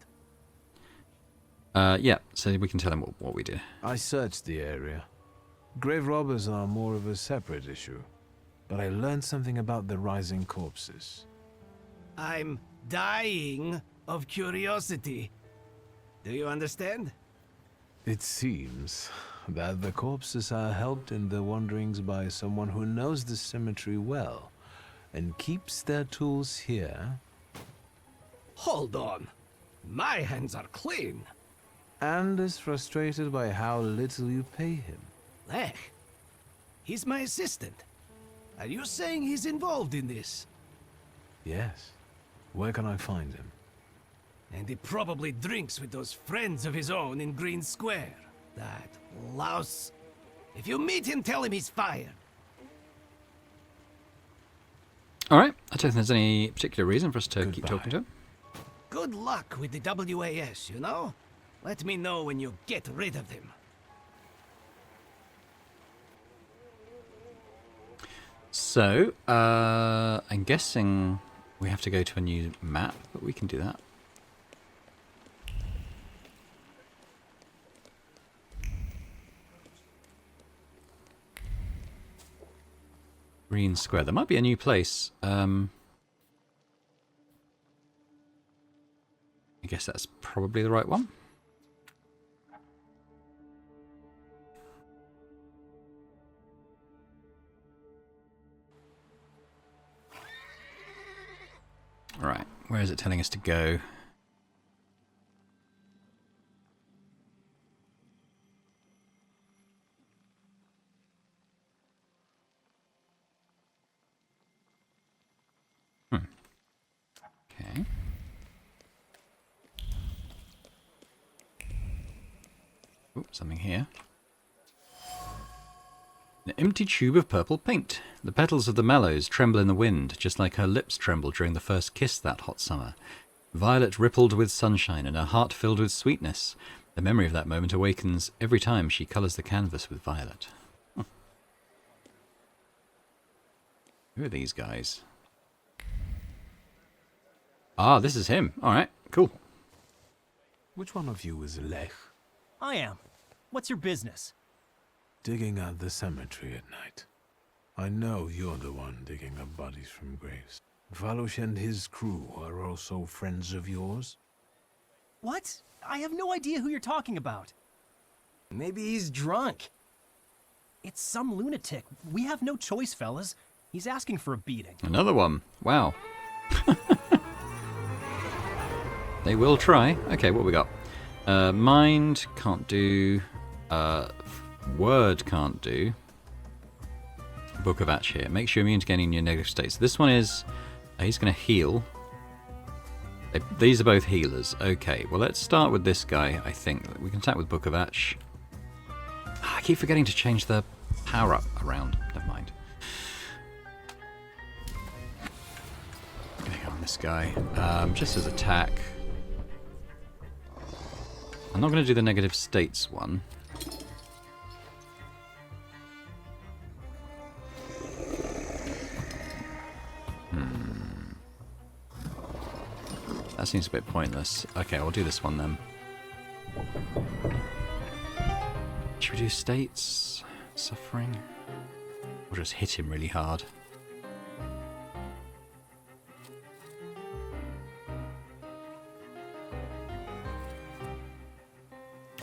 Speaker 1: Yeah, so we can tell him what we did.
Speaker 4: I searched the area. Grave robbers are more of a separate issue, but I learned something about the rising corpses.
Speaker 6: I'm dying of curiosity. Do you understand?
Speaker 4: It seems that the corpses are helped in their wanderings by someone who knows the cemetery well and keeps their tools here.
Speaker 6: Hold on. My hands are clean.
Speaker 4: And is frustrated by how little you pay him.
Speaker 6: Lech, he's my assistant. Are you saying he's involved in this?
Speaker 4: Yes. Where can I find him?
Speaker 6: And he probably drinks with those friends of his own in Green Square. That louse. If you meet him, tell him he's fired.
Speaker 1: Alright, I don't think there's any particular reason for us to keep talking to him.
Speaker 6: Good luck with the WAS, you know? Let me know when you get rid of him.
Speaker 1: So, I'm guessing we have to go to a new map, but we can do that. Green Square. There might be a new place. I guess that's probably the right one. Right, where is it telling us to go? Okay. Ooh, something here. An empty tube of purple paint. The petals of the mallows tremble in the wind, just like her lips trembled during the first kiss that hot summer. Violet rippled with sunshine, and her heart filled with sweetness. The memory of that moment awakens every time she colours the canvas with violet. Who are these guys? Ah, this is him. Alright, cool.
Speaker 4: Which one of you is Lech?
Speaker 16: I am. What's your business?
Speaker 4: Digging at the cemetery at night. I know you're the one digging up bodies from graves. Valush and his crew are also friends of yours?
Speaker 16: What? I have no idea who you're talking about. Maybe he's drunk. It's some lunatic. We have no choice, fellas. He's asking for a beating.
Speaker 1: Another one. Wow. They will try. Okay, what we got? Mind can't do. Word can't do. Book of Atch here. Makes you immune to gaining your negative states. This one is... he's going to heal. These are both healers. Okay, well let's start with this guy, I think. We can attack with Book of Atch. I keep forgetting to change the power-up around. Never mind. Gonna go on this guy. Just as attack. I'm not going to do the negative states one. That seems a bit pointless. Okay, I'll do this one then. Should we do states? Suffering? Or just hit him really hard?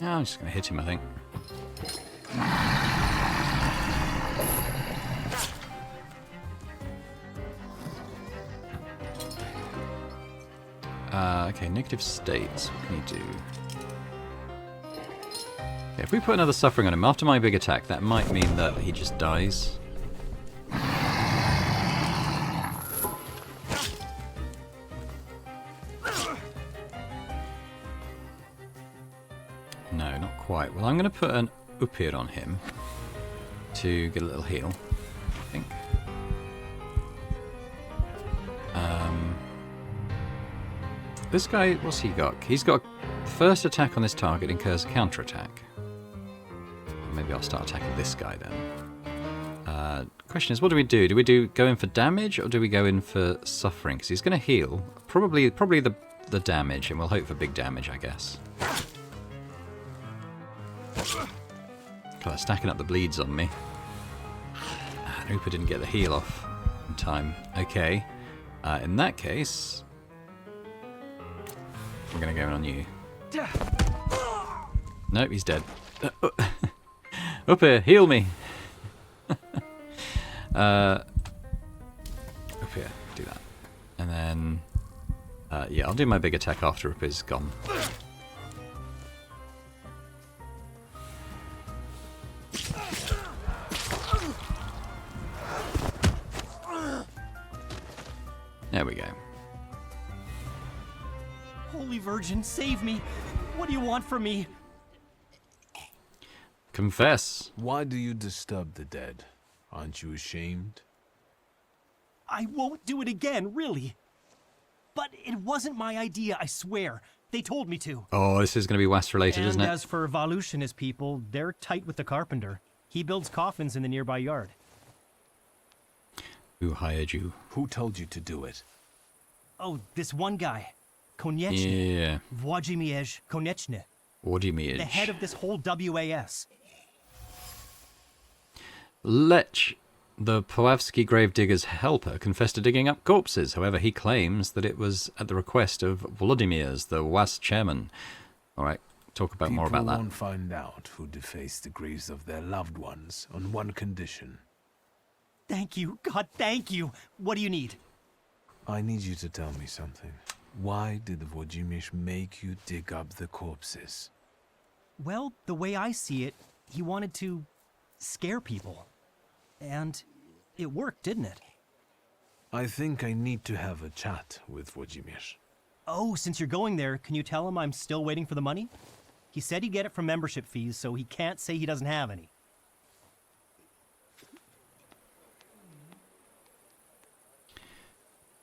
Speaker 1: Oh, I'm just going to hit him, I think. Okay, negative states. What can he do? Okay, if we put another suffering on him after my big attack, that might mean that he just dies. No, not quite. Well, I'm going to put an Upir on him to get a little heal, I think. This guy, what's he got? He's got first attack on this target incurs a counterattack. Maybe I'll start attacking this guy then. question is, what do we do? Do we go in for damage or do we go in for suffering? Because he's going to heal. Probably the damage, and we'll hope for big damage, I guess. God, stacking up the bleeds on me. I hope I didn't get the heal off in time. Okay. In that case, we're going to go in on you. Nope, he's dead. Up here, heal me. Up here, do that. And then, yeah, I'll do my big attack after Up is gone. There we go.
Speaker 16: Holy Virgin, save me! What do you want from me?
Speaker 1: Confess.
Speaker 4: Why do you disturb the dead? Aren't you ashamed?
Speaker 16: I won't do it again, really. But it wasn't my idea, I swear. They told me to.
Speaker 1: Oh, this is going to be West related, isn't it?
Speaker 16: And as for Valush and his people, they're tight with the carpenter. He builds coffins in the nearby yard.
Speaker 1: Who hired you?
Speaker 4: Who told you to do it?
Speaker 16: Oh, this one guy. Konieczny.
Speaker 1: Yeah.
Speaker 16: Włodzimierz Konieczny.
Speaker 1: Włodzimierz.
Speaker 16: The head of this whole WAS.
Speaker 1: Lech, the Pławski gravedigger's helper, confessed to digging up corpses. However, he claims that it was at the request of Włodzimierz, the WAS chairman. All right, talk about more about that.
Speaker 4: People won't find out who defaced the graves of their loved ones on one condition.
Speaker 16: Thank you. God, thank you. What do you need?
Speaker 4: I need you to tell me something. Why did Włodzimierz make you dig up the corpses?
Speaker 16: Well, the way I see it, he wanted to scare people. And it worked, didn't it?
Speaker 4: I think I need to have a chat with Włodzimierz.
Speaker 16: Oh, since you're going there, can you tell him I'm still waiting for the money? He said he'd get it from membership fees, so he can't say he doesn't have any.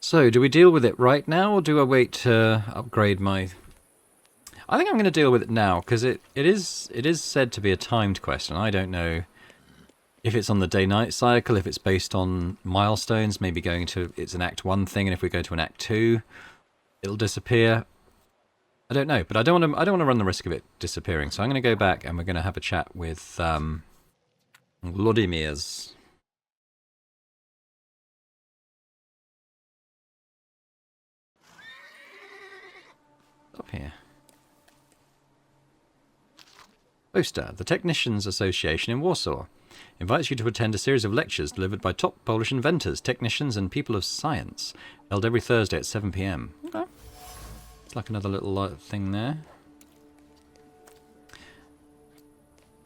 Speaker 1: So, do we deal with it right now, or do I wait to upgrade my... I think I'm going to deal with it now, because it is said to be a timed quest, and I don't know if it's on the day-night cycle, if it's based on milestones, maybe going to... It's an Act 1 thing, and if we go to an Act 2, it'll disappear. I don't know, but I don't want to run the risk of it disappearing, so I'm going to go back, and we're going to have a chat with Włodzimierz. Up here. Oster, the Technicians Association in Warsaw, invites you to attend a series of lectures delivered by top Polish inventors, technicians, and people of science, held every Thursday at 7 p.m. Okay. It's like another little thing there.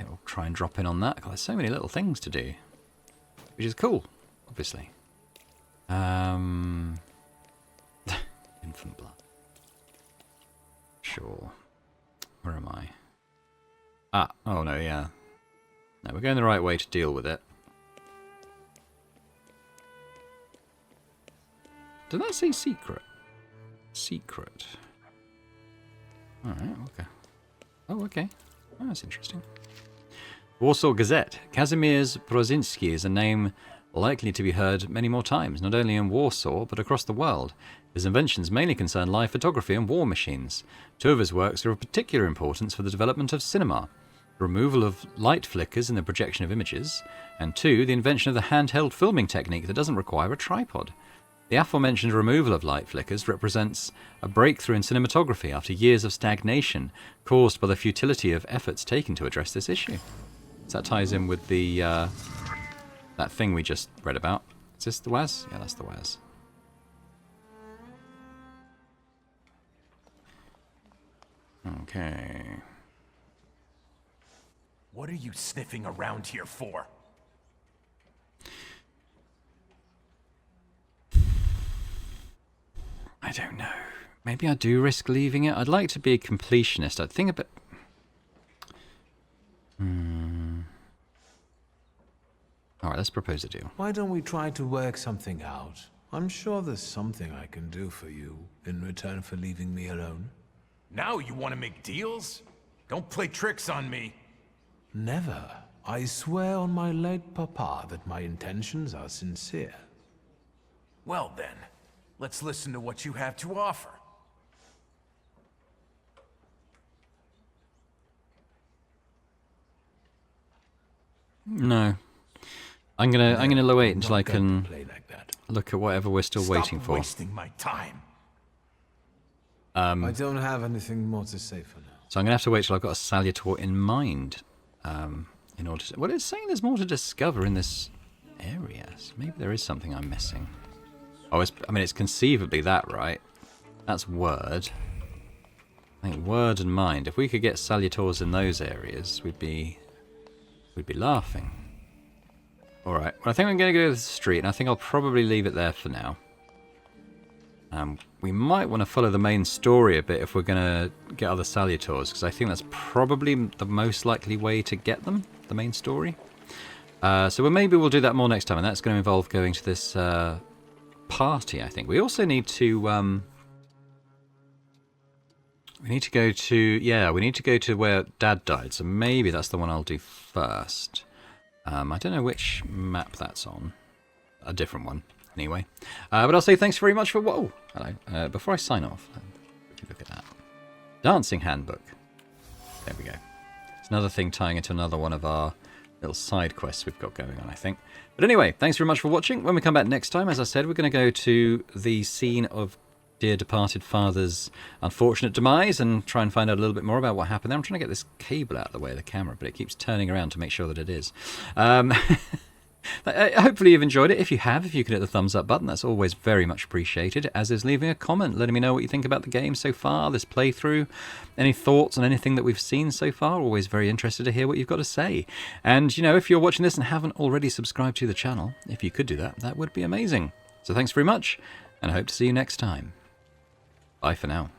Speaker 1: Yeah, we'll try and drop in on that. God, there's so many little things to do, which is cool, obviously. Infant blood. Sure. Where am I? Ah, oh no, yeah. No, we're going the right way to deal with it. Did that say secret? Secret. Alright, okay. Oh, okay. Oh, that's interesting. Warsaw Gazette. Kazimierz Brzezinski is a name likely to be heard many more times, not only in Warsaw, but across the world. His inventions mainly concern live photography and war machines. Two of his works are of particular importance for the development of cinema: the removal of light flickers in the projection of images, and two, the invention of the handheld filming technique that doesn't require a tripod. The aforementioned removal of light flickers represents a breakthrough in cinematography after years of stagnation caused by the futility of efforts taken to address this issue. So that ties in with the that thing we just read about. Is this the WAS? Yeah, that's the WAS. Okay.
Speaker 15: What are you sniffing around here for?
Speaker 1: I don't know. Maybe I do risk leaving it. I'd like to be a completionist. I'd think a bit... Alright, let's propose a deal.
Speaker 4: Why don't we try to work something out? I'm sure there's something I can do for you in return for leaving me alone.
Speaker 15: Now you want to make deals? Don't play tricks on me.
Speaker 4: Never. I swear on my late papa that my intentions are sincere.
Speaker 15: Well then, let's listen to what you have to offer.
Speaker 1: No. I'm gonna wait until I can look at whatever we're still waiting for.
Speaker 15: Wasting my time.
Speaker 4: I don't have anything more to say for now.
Speaker 1: So I'm gonna have to wait till I've got a salutor in mind. In order to... Well, it's saying there's more to discover in this area. So maybe there is something I'm missing. Oh, I mean, it's conceivably that, right? That's word. I think word and mind. If we could get salutors in those areas, we'd be laughing. Alright, well, I think I'm going to go to the street, and I think I'll probably leave it there for now. We might want to follow the main story a bit if we're going to get other salutors, because I think that's probably the most likely way to get them, the main story. So maybe we'll do that more next time, and that's going to involve going to this party, I think. We also need to... we need to go to... Yeah, we need to go to where Dad died, so maybe that's the one I'll do first. I don't know which map that's on. A different one, anyway. But I'll say thanks very much for... Whoa! Hello. Before I sign off, look at that. Dancing handbook. There we go. It's another thing tying into another one of our little side quests we've got going on, I think. But anyway, thanks very much for watching. When we come back next time, as I said, we're going to go to the scene of dear departed father's unfortunate demise and try and find out a little bit more about what happened there. I'm trying to get this cable out of the way of the camera, but it keeps turning around to make sure that it is. Hopefully you've enjoyed it. If you have, if you could hit the thumbs up button, that's always very much appreciated, as is leaving a comment, letting me know what you think about the game so far, this playthrough, any thoughts on anything that we've seen so far. Always very interested to hear what you've got to say. And, you know, if you're watching this and haven't already subscribed to the channel, if you could do that, that would be amazing. So thanks very much, and I hope to see you next time. Bye for now.